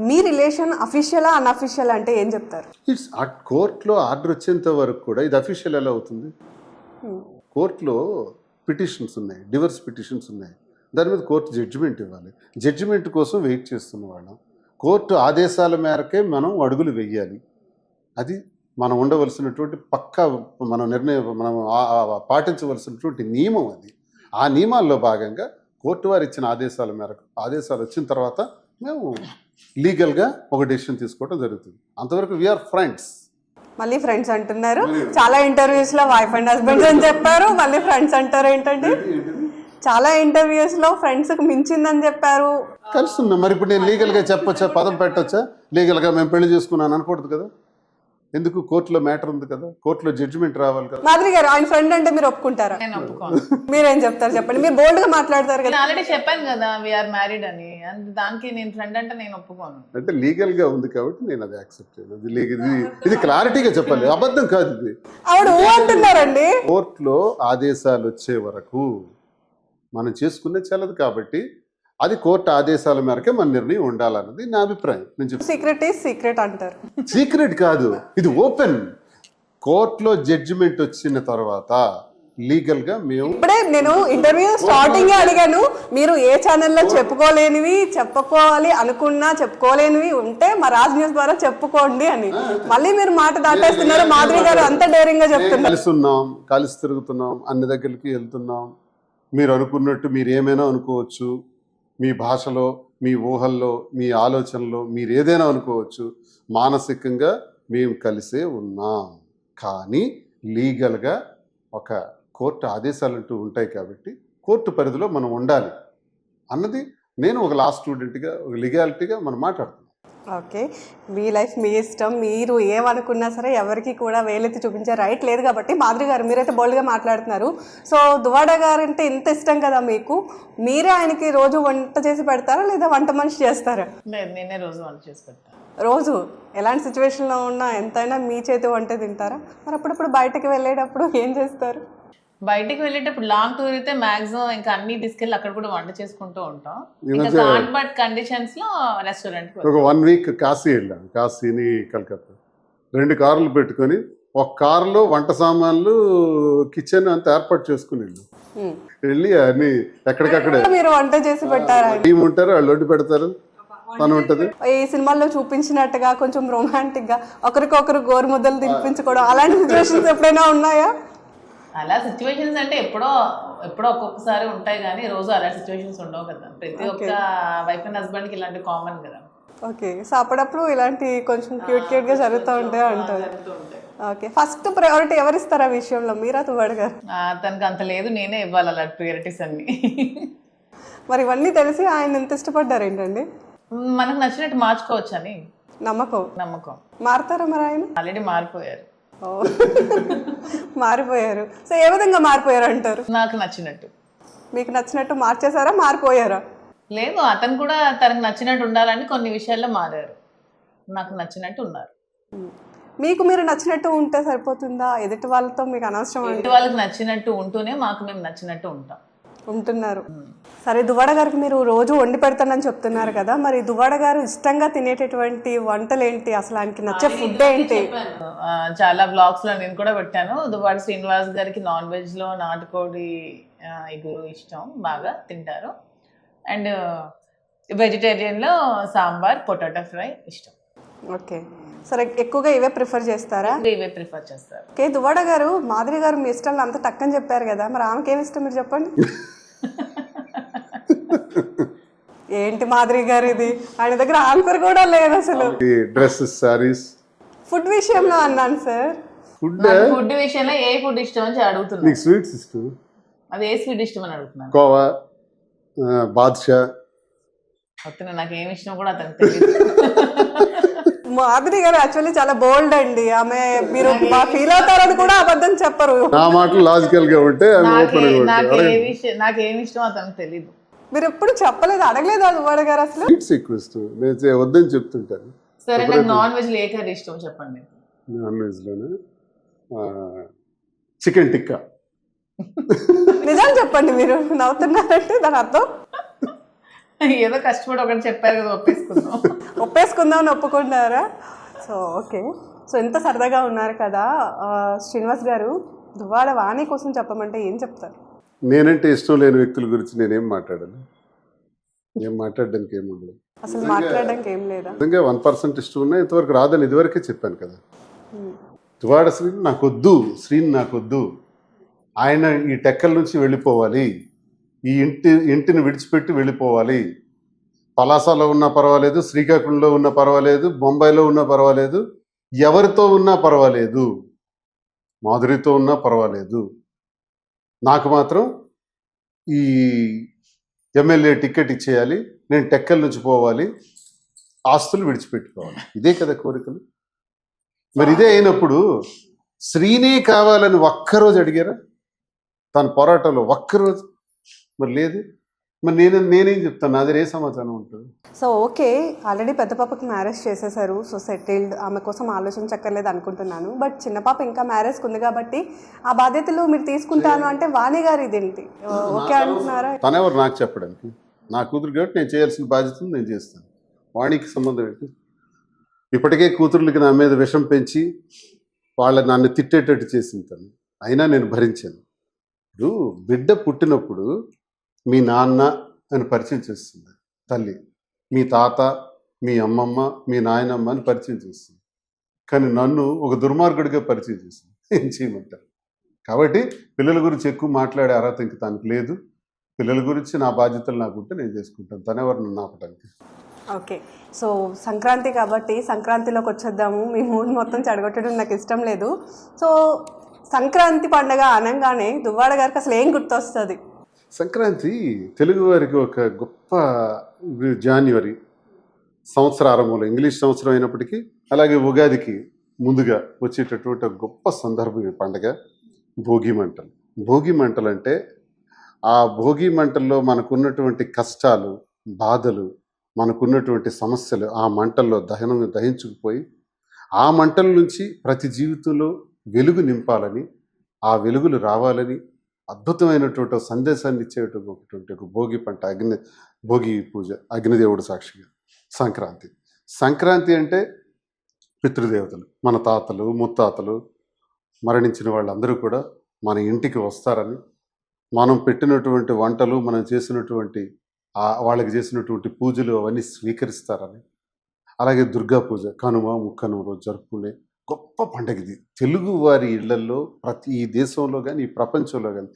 మీ రిలేషన్ అఫీషియలా అన్అఫీషియల్ అంటే ఏం చెప్తారు? ఇట్స్ ఆ కోర్టులో ఆర్డర్ వచ్చేంత వరకు కూడా ఇది అఫీషియల్ ఎలా అవుతుంది? కోర్టులో పిటిషన్స్ ఉన్నాయి, డివర్స్ పిటిషన్స్ ఉన్నాయి. దాని మీద కోర్టు జడ్జిమెంట్ ఇవ్వాలి. జడ్జిమెంట్ కోసం వెయిట్ చేస్తున్న వాళ్ళం. కోర్టు ఆదేశాల మేరకే మనం అడుగులు వెయ్యాలి. అది మనం ఉండవలసినటువంటి మనం పాటించవలసినటువంటి నియమం అది. ఆ నియమాల్లో భాగంగా కోర్టు వారు ఇచ్చిన ఆదేశాల మేరకు ఆదేశాలు వచ్చిన తర్వాత మేము లీగల్గా ఒక డెసిషన్ తీసుకోవడం జరుగుతుంది. అంతవరకు వీఆర్ ఫ్రెండ్స్. మళ్ళీ ఫ్రెండ్స్ అంటున్నారు. చాలా ఇంటర్వ్యూస్ లో వైఫ్ అండ్ హస్బెండ్స్ అని చెప్పారు, మళ్ళీ ఫ్రెండ్స్ అంటారు ఏంటండి? చాలా ఇంటర్వ్యూస్ లో ఫ్రెండ్స్ కు మించిందని చెప్పారు. కలుస్తున్నాం. మరి ఇప్పుడు నేను లీగల్గా చెప్పొచ్చా, పదం పెట్టొచ్చా? లీగల్గా మేము పెళ్లి చేసుకున్నాను అనకూడదు కదా. ఎందుకు? కోర్టులో మ్యాటర్ ఉంది కదా, కోర్టులో జడ్జిమెంట్ రావాలి కదా. మాధురి గారు, ఆయన ఫ్రెండ్ అంటే మీరు ఒప్పుకుంటారా? నేను ఒప్పుకోను. మీరేం చెప్తారు చెప్పండి. మీరు బోల్డ్ గా మాట్లాడతారు కదా. నేను ఆల్రెడీ చెప్పాను కదా వీఆర్ మ్యారీడ్ అని. దానికి నేను ఫ్రెండ్ అంటే నేను ఒప్పుకోను. అంటే లీగల్గా ఉంది కాబట్టి నేను అది యాక్సెప్ట్ చేయను. ఇది క్లారిటీగా చెప్పాలి, అబద్ధం కాదు ఇది. ఆవిడ ఊ అంటున్నారండి. కోర్టులో ఆదేశాలు వచ్చే వరకు మనం చేసుకునే చెల్లదు కాబట్టి అది కోర్టు ఆదేశాల మేరకే మన నిర్ణయం ఉండాలన్నది నా అభిప్రాయం. నేను సీక్రెట్ ఈజ్ సీక్రెట్ అంటారు. సీక్రెట్ కాదు, ఇది ఓపెన్. కోర్టులో జడ్జిమెంట్ వచ్చిన తర్వాత లీగల్గా మేము ఇప్పుడే నేను ఇంటర్వ్యూ స్టార్టింగ్ అడిగాను, మీరు ఏ ఛానల్లో చెప్పుకోలేనివి చెప్పుకోవాలి అనుకున్నా చెప్పుకోలేనివి ఉంటే మా రాజ్ న్యూస్ ద్వారా చెప్పుకోండి అని. మళ్ళీ మీరు మాట దాటేస్తున్నారు. మాధురి గారు అంత డేరింగ్ గా చెప్తున్నారు. కలిసి ఉన్నాం, కలిసి తిరుగుతున్నాం, అన్ని దగ్గరికి వెళ్తున్నాం. మీరు అనుకున్నట్టు మీరు ఏమైనా అనుకోవచ్చు. మీ భాషలో, మీ ఊహల్లో, మీ ఆలోచనలో మీరు ఏదైనా అనుకోవచ్చు. మానసికంగా మేము కలిసే ఉన్నాం. కానీ లీగల్గా ఒక కోర్టు ఆదేశాలు అంటూ ఉంటాయి కాబట్టి కోర్టు పరిధిలో మనం ఉండాలి అన్నది నేను ఒక లా స్టూడెంట్గా, ఒక లీగాలిటీగా మనం మాట్లాడుతున్నాం. ఓకే, మీ లైఫ్ మీ ఇష్టం. మీరు ఏమనుకున్నా సరే ఎవరికి కూడా వేలెత్తి చూపించే రైట్ లేదు కాబట్టి. మాధురి గారు, మీరైతే బోల్డ్గా మాట్లాడుతున్నారు. సో దువ్వాడ గారు అంటే ఇంత ఇష్టం కదా మీకు, మీరే ఆయనకి రోజు వంట చేసి పెడతారా లేదా వంట మనిషి చేస్తారా? లేదు, నేనే రోజు వంట చేసి పెడతాను. రోజు ఎలాంటి సిచ్యువేషన్లో ఉన్నా ఎంతైనా మీ చేతి వంట తింటారా? మరి అప్పుడప్పుడు బయటకు వెళ్ళేటప్పుడు ఏం చేస్తారు? బయటికి వెళ్ళేటప్పుడు లాంగ్ టూర్ అయితే మాక్సిమం ఇంకా అన్ని తీసుకెళ్ళి అక్కడ కూడా వంట చేసుకుంటూ ఉంటాం. ఇంకా బట్ కండిషన్స్ లో రెస్టారెంట్ ఒక 1 వీక్ కాశీ వెళ్ళాం. కాశీని కలకత్తా 2 కార్లు పెట్టుకొని ఒక కారులో వంట సామాన్లు, కిచెన్ అంతా ఏర్పాటు చేసుకుని వెళ్ళి అన్ని ఎక్కడికక్కడే మీరు వంట చేసి పెట్టారా? టీం ఉంటారు, వాళ్ళు వండి పెడతారు, పని ఉంటుంది. ఈ సినిమాల్లో చూపించినట్టుగా కొంచెం రొమాంటిక్ గా ఒకరికొకరు గోరు ముద్దలు తినిపించుకోవడం అలాంటి సిచ్యువేషన్స్ ఎప్పుడైనా ఉన్నాయా? అలా సిచ్యువేషన్స్ అంటే ఎప్పుడో ఒక్కొక్కసారి ఉంటాయి కానీ రోజు అలా సిచ్యువేషన్స్ ఉండవు కదా. ప్రతి ఒక్క వైఫ్ అండ్ హస్బెండ్ కి ఇలాంటి కామన్ కదా. ఓకే, సో అప్పుడప్పుడు ఇలాంటి కొంచెం క్యూట్ గా జరుగుతూ ఉంటాయి అంటారు. ఓకే, ఫస్ట్ ప్రయారిటీ ఎవరిస్తారు ఆ విషయంలో, మీరా దువ్వాడ గారు? తనకు అంత లేదు, నేనే ఇవ్వాలి అలాంటి ప్రయారిటీస్ అన్ని. మరి ఇవన్నీ తెలిసి ఆయన ఎంత ఇష్టపడ్డారు ఏంటండి? మనకు నచ్చినట్టు మార్చుకోవచ్చు అని నమ్మకం. మారుతారా మరి ఆయన? ఆల్రెడీ మారిపోయారు. మారిపోయారు. సో ఏ విధంగా మారిపోయారు అంటారు? నాకు నచ్చినట్టు. మీకు నచ్చినట్టు మార్చేసారా, మారిపోయారా? లేదు, అతను కూడా తనకు నచ్చినట్టు ఉండాలని కొన్ని విషయాల్లో మారారు. నాకు నచ్చినట్టు ఉన్నారు. మీకు మీరు నచ్చినట్టు ఉంటే సరిపోతుందా? ఎదుటి వాళ్ళతో మీకు అనవసరం? ఎదుటి వాళ్ళకి నచ్చినట్టు ఉంటూనే మాకు మేము నచ్చినట్టు ఉంటున్నారు. సరే, దువ్వాడ గారికి మీరు రోజు వండి పెడతానని చెప్తున్నారు కదా, మరి దువ్వాడ గారు ఇష్టంగా తినేటటువంటి వంటలు ఏంటి? అసలు ఆయనకి నచ్చే ఫుడ్ ఏంటి? చాలా బ్లాగ్స్ లో నేను కూడా పెట్టాను. దువ్వాడ శ్రీనివాస్ గారికి నాన్ వెజ్ లో నాటుకోడి ఇగురు ఇష్టం, బాగా తింటారు. అండ్ వెజిటేరియన్ లో సాంబార్, పొటాటో ఫ్రై ఇష్టం. ఓకే, సరే, ఎక్కువగా ఇవే ప్రిఫర్ చేస్తారా? ఇవే ప్రిఫర్ చేస్తారు. ఓకే, దువ్వాడ గారు, మాధురి గారు మీ ఇష్టం అంత టక్కని చెప్పారు కదా, మరి ఆమెకి ఏమి ఇష్టం మీరు చెప్పండి. ఏంటి మాధురి గారు ఇది? ఆయన దగ్గర ఆన్సర్ కూడా లేదు అసలు. డ్రెస్సెస్, సారీస్. ఫుడ్ విషయంలో అన్నాను సార్. ఫుడ్ విషయంలో ఏ ఫుడ్ ఇష్టం అని అడుగుతున్నాను. నీకు స్వీట్స్ ఇష్టం? అది ఏ స్వీట్ ఇష్టం అని అడుగుతున్నాను. కోవా, బాద్షా, మొత్తం నాకు ఏమి ఇష్టం కూడా అతనికి తెలియదు. మాధురి గారు యాక్చువల్లీ చాలా బోల్డ్ అండి. ఆమె మీరు ఫీల్ అవుతారని కూడా అబద్ధం చెప్పరు. నా మాటలు లాజికల్ గా ఉంటే నాకేమి ఇష్టం అతనికి తెలీదు. మీరు ఎప్పుడు చెప్పలేదు, అడగలేదు దువ్వాడ గారు అసలు? స్వీట్స్ ఎక్కువ ఇష్టం, నేను వద్దని చెప్తుంటాను. సరే, నాకు నాన్ వెజ్ ఏ కర్రీ ఇష్టం చెప్పండి. నాన్ వెజ్ లోనే చికెన్ టిక్కా. నిజం చెప్పండి, మీరు నవ్వుతున్నారంటే దాని అర్థం ఏదో కష్టపడి ఒకటి చెప్పారు కదా, ఒప్పేసుకుందామని ఒప్పుకుంటారా? So okay. సో ఎంత సరదాగా ఉన్నారు కదా. శ్రీనివాస్ గారు, దువ్వాడ వాణి కోసం చెప్పమంటే ఏం చెప్తారు? నేనంటే ఇష్టం లేని వ్యక్తుల గురించి నేనేం మాట్లాడాలి? ఏం మాట్లాడడానికి ఏముండదు, అసలు మాట్లాడడానికి ఏం లేదా? నిజంగా 1% ఇష్టం ఉన్నా ఇంతవరకు రాదని ఇదివరకే చెప్పాను కదా. దువ్వాడ శ్రీని నాకొద్దు, శ్రీని నాకొద్దు, ఆయన ఈ టెక్కల నుంచి వెళ్ళిపోవాలి, ఈ ఇంటిని విడిచిపెట్టి వెళ్ళిపోవాలి. పలాసలో ఉన్నా పర్వాలేదు, శ్రీకాకుళంలో ఉన్నా పర్వాలేదు, బొంబాయిలో ఉన్నా పర్వాలేదు, ఎవరితో ఉన్నా పర్వాలేదు, మాధురితో ఉన్నా పర్వాలేదు, నాకు మాత్రం ఈ ఎమ్మెల్యే టికెట్ ఇచ్చేయాలి, నేను టెక్కల నుంచి పోవాలి, ఆస్తులు విడిచిపెట్టుకోవాలి. ఇదే కదా కోరికలు. మరి ఇదే అయినప్పుడు శ్రీనే కావాలని ఒక్కరోజు అడిగారా తన పోరాటంలో? ఒక్కరోజు మరి లేదు. మరి నేనేం చెప్తాను, నాది ఏ సమాధానం ఉంటుంది? సో ఓకే, ఆల్రెడీ పెద్ద పాపకి మ్యారేజ్ చేసేసారు, సో సెటిల్డ్, ఆమె కోసం ఆలోచించక్కర్లేదు అనుకుంటున్నాను. బట్ చిన్న పాప ఇంకా మ్యారేజ్కి ఉంది కాబట్టి ఆ బాధ్యతలు మీరు తీసుకుంటాను అంటే వాణి గారు ఇదేంటి ఓకే అంటున్నారా? తనెవరు నాకు చెప్పడానికి? నా కూతురు కాబట్టి నేను చేయాల్సిన బాధ్యతను నేను చేస్తాను. వాణికి సంబంధం ఏంటి? ఇప్పటికే కూతుర్లకి నా మీద విషం పెంచి నన్ను తిట్టేటట్టు చేసింది తను, అయినా నేను భరించాను. ఇప్పుడు బిడ్డ పుట్టినప్పుడు మీ నాన్న అని పరిచయం చేస్తుంది తల్లి, మీ తాత, మీ అమ్మమ్మ, మీ నాయనమ్మ అని పరిచయం చేస్తుంది. కానీ నన్ను ఒక దుర్మార్గుడిగా పరిచయం చేస్తుంది. ఏం చేయమంటారు? కాబట్టి పిల్లల గురించి ఎక్కువ మాట్లాడే అర్హత ఇంక తనకు లేదు. పిల్లల గురించి నా బాధ్యతలు నాకుంటే నేను చేసుకుంటాను, తనెవరు నన్ను ఆపడానికి. ఓకే, సో సంక్రాంతి కాబట్టి సంక్రాంతిలోకి వచ్చేద్దాము. మీ మూడ్ మొత్తం చెడగొట్టడం నాకు ఇష్టం లేదు. సో సంక్రాంతి పండుగ అనగానే దువ్వాడ గారికి అసలు ఏం గుర్తొస్తుంది? సంక్రాంతి తెలుగువారికి ఒక గొప్ప జాన్యువరి సంవత్సర ఆరంభంలో, ఇంగ్లీష్ సంవత్సరం అయినప్పటికీ అలాగే ఉగాదికి ముందుగా వచ్చేటటువంటి ఒక గొప్ప సందర్భం ఈ పండుగ. భోగి మంటలు. భోగి మంటలు అంటే ఆ భోగి మంటల్లో మనకున్నటువంటి కష్టాలు, బాధలు, మనకున్నటువంటి సమస్యలు ఆ మంటల్లో దహించుకుపోయి ఆ మంటల నుంచి ప్రతి జీవితంలో వెలుగు నింపాలని, ఆ వెలుగులు రావాలని అద్భుతమైనటువంటి సందేశాన్ని ఇచ్చేటటువంటి ఒక భోగి పంట, భోగి పూజ, అగ్నిదేవుడు సాక్షిగా. సంక్రాంతి అంటే పితృదేవతలు, మన తాతలు ముత్తాతలు మరణించిన వాళ్ళందరూ కూడా మన ఇంటికి వస్తారని, మనం పెట్టినటువంటి వంటలు, మనం చేసినటువంటి వాళ్ళకి చేసినటువంటి పూజలు అవన్నీ స్వీకరిస్తారని. అలాగే దుర్గా పూజ, కనుమ, ముక్కనుమ రోజు జరుపుకునే గొప్ప పండుగ ఇది. తెలుగు వారి ఇళ్లల్లో ప్రతి ఈ దేశంలో కానీ ఈ ప్రపంచంలో కానీ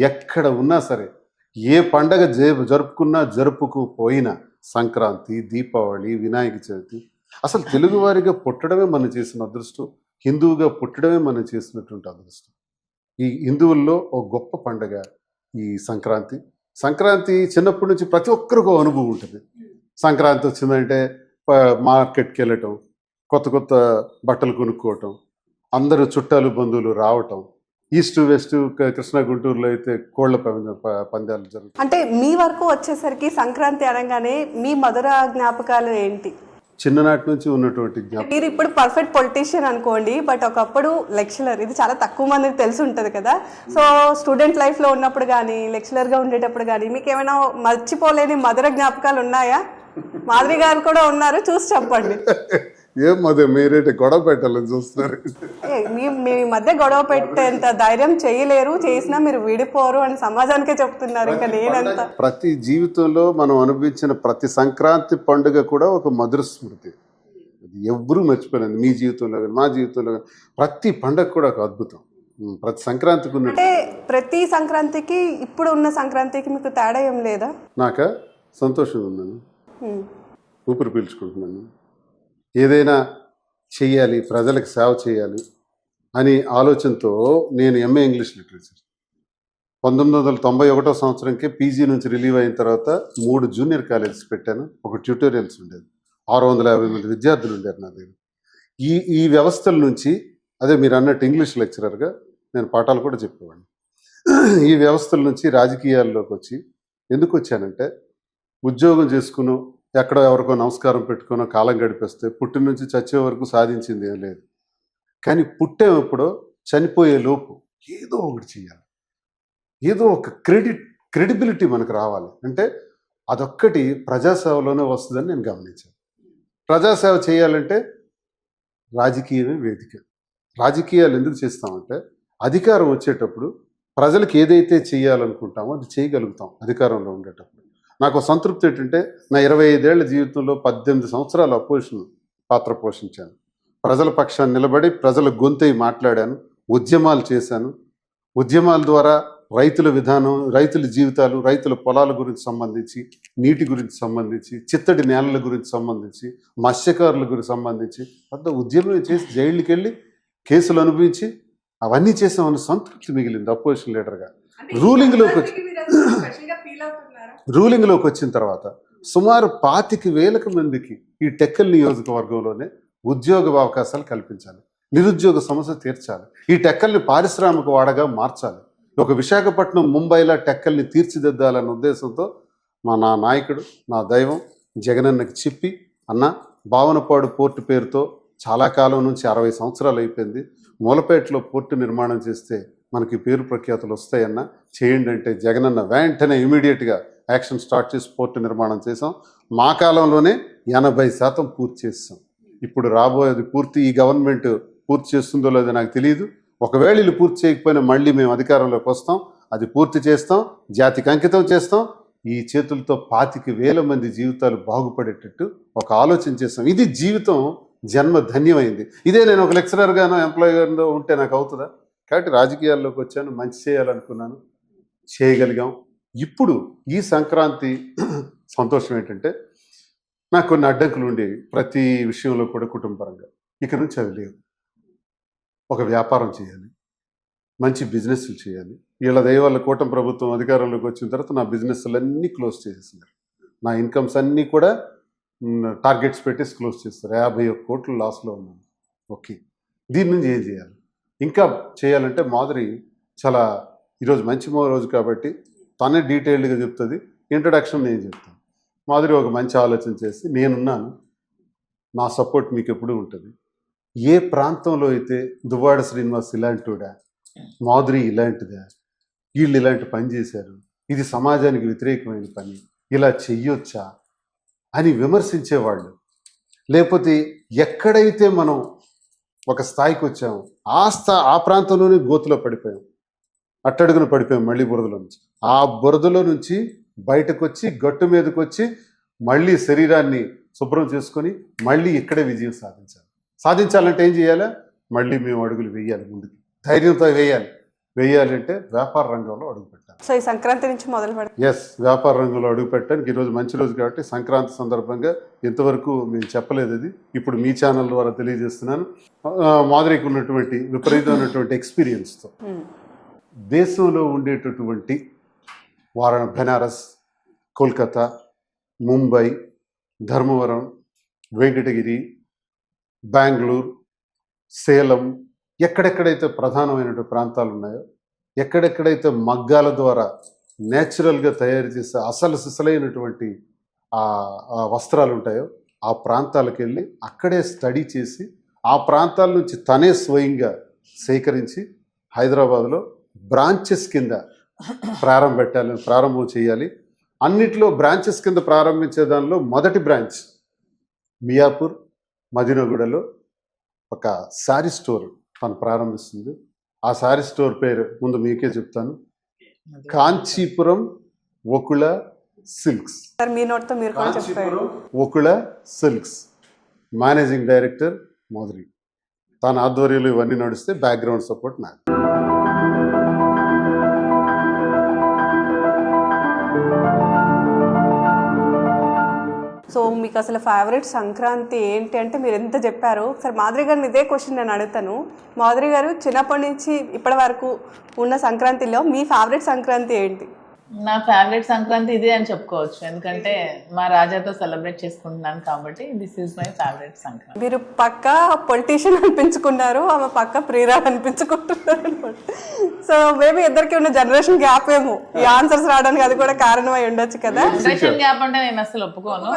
ఎక్కడ ఉన్నా సరే ఏ పండగ జరుపుకున్నా జరుపుకుపోయినా సంక్రాంతి, దీపావళి, వినాయక చవితి, అసలు తెలుగువారిగా పుట్టడమే మనం చేసిన అదృష్టం, హిందువుగా పుట్టడమే మనం చేసినటువంటి అదృష్టం. ఈ హిందువుల్లో ఒక గొప్ప పండగ ఈ సంక్రాంతి. సంక్రాంతి చిన్నప్పటి నుంచి ప్రతి ఒక్కరికి అనుభవం ఉంటుంది. సంక్రాంతి వచ్చిందంటే మార్కెట్కి వెళ్ళటం, కొత్త కొత్త బట్టలు కొనుక్కోవటం, అందరూ చుట్టాలు బంధువులు రావటం, ఈస్ట్ వెస్ట్ కృష్ణా గుంటూరులో అయితే కోళ్ల పందాలు జరుగుతాయి. అంటే మీ వరకు వచ్చేసరికి సంక్రాంతి అనగానే మీ మధుర జ్ఞాపకాలు ఏంటి? చిన్ననాటి నుంచి ఉన్నటువంటి జ్ఞాపకం. మీరు ఇప్పుడు పర్ఫెక్ట్ పొలిటీషియన్ అనుకోండి, బట్ ఒకప్పుడు లెక్చరర్, ఇది చాలా తక్కువ మందికి తెలిసి ఉంటుంది కదా. సో స్టూడెంట్ లైఫ్లో ఉన్నప్పుడు కానీ లెక్చరర్గా ఉండేటప్పుడు కానీ మీకు ఏమైనా మర్చిపోలేని మధుర జ్ఞాపకాలు ఉన్నాయా? మాధురి గారు కూడా ఉన్నారు, చూసి చెప్పండి. ఏం మధ్య మీరేంటి గొడవ పెట్టాలని చూస్తున్నారు? మీ మధ్య గొడవ పెట్టేంత ధైర్యం చేయలేరు, చేసినా మీరు విడిపోరు అని సమాజానికే చెప్తున్నారు. ఇంకా నేనంత ప్రతి జీవితంలో మనం అనుభవించిన ప్రతి సంక్రాంతి పండుగ కూడా ఒక మధుర స్మృతి. అది ఎవ్వరూ మర్చిపోలేదు. మీ జీవితంలో కానీ మా జీవితంలో కానీ ప్రతి పండుగ కూడా ఒక అద్భుతం. ప్రతి సంక్రాంతికి ఉన్న, అంటే ప్రతి సంక్రాంతికి ఇప్పుడు ఉన్న సంక్రాంతికి మీకు తేడా ఏం లేదా? నాకా సంతోషంగా ఉన్నాను, ఊపిరి పీల్చుకుంటున్నాను. ఏదైనా చెయ్యాలి, ప్రజలకు సేవ చేయాలి అని ఆలోచనతో నేను ఎంఏ ఇంగ్లీష్ లిటరేచర్ 1991 సంవత్సరంకే పీజీ నుంచి రిలీవ్ అయిన తర్వాత 3 జూనియర్ కాలేజెస్ పెట్టాను. ఒక ట్యూటోరియల్స్ ఉండేది. 650 మంది విద్యార్థులు ఉండేది నా దగ్గర. ఈ వ్యవస్థల నుంచి, అదే మీరు అన్నట్టు ఇంగ్లీష్ లెక్చరర్గా నేను పాఠాలు కూడా చెప్పేవాడిని. ఈ వ్యవస్థల నుంచి రాజకీయాల్లోకి వచ్చి ఎందుకు వచ్చానంటే, ఉద్యోగం చేసుకునో ఎక్కడో ఎవరికో నమస్కారం పెట్టుకునో కాలం గడిపేస్తే పుట్టిన నుంచి చచ్చే వరకు సాధించింది ఏం లేదు. కానీ పుట్టేటప్పుడో చనిపోయే లోపు ఏదో ఒకటి చేయాలి, ఏదో ఒక క్రెడిబిలిటీ మనకు రావాలి. అంటే అదొక్కటి ప్రజాసేవలోనే వస్తుందని నేను గమనించాను. ప్రజాసేవ చేయాలంటే రాజకీయమే వేదిక. రాజకీయాలు ఎందుకు చేస్తామంటే, అధికారం వచ్చేటప్పుడు ప్రజలకు ఏదైతే చేయాలనుకుంటామో అది చేయగలుగుతాం. అధికారంలో ఉండేటప్పుడు నాకు సంతృప్తి ఏంటంటే, నా 25 ఏళ్ల జీవితంలో 18 సంవత్సరాలు అపోజిషన్ పాత్ర పోషించాను. ప్రజల పక్షాన్ని నిలబడి ప్రజల గొంతై మాట్లాడాను, ఉద్యమాలు చేశాను. ఉద్యమాల ద్వారా రైతుల విధానం, రైతుల జీవితాలు, రైతుల పొలాల గురించి సంబంధించి, నీటి గురించి సంబంధించి, చిత్తడి నేలల గురించి సంబంధించి, మత్స్యకారుల గురించి సంబంధించి పెద్ద ఉద్యమం చేసి జైళ్ళకి వెళ్ళి కేసులు అనుభవించి అవన్నీ చేసామని సంతృప్తి మిగిలింది అపోజిషన్ లీడర్గా. రూలింగ్లోకి వచ్చిన తర్వాత సుమారు 25,000 మందికి ఈ టెక్కల్ నియోజకవర్గంలోనే ఉద్యోగ అవకాశాలు కల్పించాలి, నిరుద్యోగ సమస్య తీర్చాలి, ఈ టెక్కల్ని పారిశ్రామిక వాడగా మార్చాలి. ఒక విశాఖపట్నం, ముంబైలో టెక్కల్ని తీర్చిదిద్దాలన్న ఉద్దేశంతో నా నాయకుడు, నా దైవం జగనన్నకి చెప్పి, అన్న భావనపాడు పోర్టు పేరుతో చాలా కాలం నుంచి 60 సంవత్సరాలు అయిపోయింది, మూలపేటలో పోర్టు నిర్మాణం చేస్తే మనకి పేరు ప్రఖ్యాతులు వస్తాయన్న, చేయండి అంటే జగనన్న వెంటనే ఇమీడియట్గా యాక్షన్ స్టార్ట్ చేసి పోర్టు నిర్మాణం చేసాం. మా కాలంలోనే 80% పూర్తి చేస్తాం. ఇప్పుడు రాబోయేది పూర్తి, ఈ గవర్నమెంట్ పూర్తి చేస్తుందో లేదో నాకు తెలియదు. ఒకవేళ వీళ్ళు పూర్తి చేయకపోయినా మళ్ళీ మేము అధికారంలోకి వస్తాం, అది పూర్తి చేస్తాం, జాతికి అంకితం చేస్తాం. ఈ చేతులతో 25,000 మంది జీవితాలు బాగుపడేటట్టు ఒక ఆలోచన చేస్తాం. ఇది జీవితం, జన్మ ధన్యమైంది. ఇదే నేను ఒక లెక్చరర్గానో ఎంప్లాయీగానో ఉంటే నాకు అవుతుందా? కాబట్టి రాజకీయాల్లోకి వచ్చాను, మంచి చేయాలనుకున్నాను, చేయగలిగాం. ఇప్పుడు ఈ సంక్రాంతి సంతోషం ఏంటంటే, నాకు కొన్ని అడ్డంకులు ఉండేవి ప్రతి విషయంలో కూడా కుటుంబపరంగా. ఇక నుంచి అవి లేవు. ఒక వ్యాపారం చేయాలి, మంచి బిజినెస్లు చేయాలి. వీళ్ళ దయ వల్ల కూటమి ప్రభుత్వం అధికారంలోకి వచ్చిన తర్వాత నా బిజినెస్లన్నీ క్లోజ్ చేసేసినారు. నా ఇన్కమ్స్ అన్నీ కూడా టార్గెట్స్ పెట్టేసి క్లోజ్ చేస్తారు. 51 కోట్లు లాస్లో ఉన్నాను. ఓకే, దీని నుంచి ఏం చేయాలి? ఇంకా చేయాలంటే మాధురి చాలా, ఈరోజు మంచి రోజు కాబట్టి తనే డీటెయిల్డ్గా చెప్తుంది. ఇంట్రడక్షన్ నేను చెప్తాను. మాధురి ఒక మంచి ఆలోచన చేసి, నేనున్నాను, నా సపోర్ట్ మీకు ఎప్పుడూ ఉంటుంది. ఏ ప్రాంతంలో అయితే దువ్వాడ శ్రీనివాస్ ఇలాంటివాడా, మాధురి ఇలాంటిదా, వీళ్ళు ఇలాంటి పని చేశారు, ఇది సమాజానికి వ్యతిరేకమైన పని, ఇలా చెయ్యొచ్చా అని విమర్శించేవాళ్ళు, లేకపోతే ఎక్కడైతే మనం ఒక స్థాయికి వచ్చాము ఆ ప్రాంతంలోనే గోతులో పడిపోయాం, అట్టడుగున పడిపోయాం, మళ్ళీ బురదలో నుంచి. ఆ బురదలో నుంచి బయటకు వచ్చి గట్టు మీదకి వచ్చి మళ్ళీ శరీరాన్ని శుభ్రం చేసుకొని మళ్ళీ ఇక్కడే విజయం సాధించాలంటే ఏం చేయాలి? మళ్ళీ మేము అడుగులు వేయాలి, ముందుకు ధైర్యంతో వేయాలంటే వ్యాపార రంగంలో అడుగు పెట్టాలి. సో ఈ సంక్రాంతి నుంచి మొదలు పెడతాం. ఎస్, వ్యాపార రంగంలో అడుగు పెట్టడానికి ఈరోజు మంచి రోజు కాబట్టి సంక్రాంతి సందర్భంగా ఇంతవరకు మేము చెప్పలేదు, అది ఇప్పుడు మీ ఛానల్ ద్వారా తెలియజేస్తున్నాను. మాధురికి ఉన్నటువంటి విపరీతమైనటువంటి ఎక్స్పీరియన్స్తో దేశంలో ఉండేటటువంటి బెనారస్, కోల్కతా, ముంబై, ధర్మవరం, వెంకటగిరి, బెంగళూరు, సేలం, ఎక్కడెక్కడైతే ప్రధానమైనటువంటి ప్రాంతాలు ఉన్నాయో, ఎక్కడెక్కడైతే మగ్గాల ద్వారా నేచురల్గా తయారు చేసే సిసలైనటువంటి ఆ వస్త్రాలు ఉంటాయో ఆ ప్రాంతాలకు వెళ్ళి అక్కడే స్టడీ చేసి ఆ ప్రాంతాల నుంచి తనే స్వయంగా సేకరించి హైదరాబాద్లో బ్రాంచెస్ కింద ప్రారంభం చేయాలి. అన్నిట్లో బ్రాంచెస్ కింద ప్రారంభించే దానిలో మొదటి బ్రాంచ్ మియాపూర్, మదినగూడలో ఒక శారీ స్టోర్ తను ప్రారంభిస్తుంది. ఆ శారీ స్టోర్ పేరు ముందు మీకే చెప్తాను, కాంచీపురం ఒకుళ సిల్క్స్. సార్ మీ నోట్తో మీరు కూడా చెప్పారు. Kanchipuram Okula silks managing director Madhuri. తన ఆధ్వర్యంలో ఇవన్నీ నడిస్తే బ్యాక్గ్రౌండ్ సపోర్ట్ నాకు. సో మీకు అసలు ఫేవరెట్ సంక్రాంతి ఏంటి అంటే మీరు ఎంత చెప్పారు. ఒకసారి మాధురి గారిని ఇదే క్వశ్చన్ నేను అడుగుతాను. మాధురి గారు చిన్నప్పటి నుంచి ఇప్పటి వరకు ఉన్న సంక్రాంతిలో మీ ఫేవరెట్ సంక్రాంతి ఏంటి? నా ఫేవరెట్ సంక్రాంతి ఇదే అని చెప్పుకోవచ్చు, ఎందుకంటే మా రాజాతో సెలబ్రేట్ చేసుకుంటున్నాను కాబట్టి this is my favourite Sankranti. మీరు పక్క పొలిటీషియన్ అనిపించుకున్నారు, ఆమె పక్క ప్రియరాలు అనిపించుకుంటున్నారు అనమాట. సో మేబీ ఇద్దరికి ఉన్న జనరేషన్ గ్యాప్ ఏమో ఈ ఆన్సర్స్ రావడానికి అది కూడా కారణమై ఉండొచ్చు కదా. జనరేషన్ గ్యాప్ అంటే నేను అసలు ఒప్పుకోను.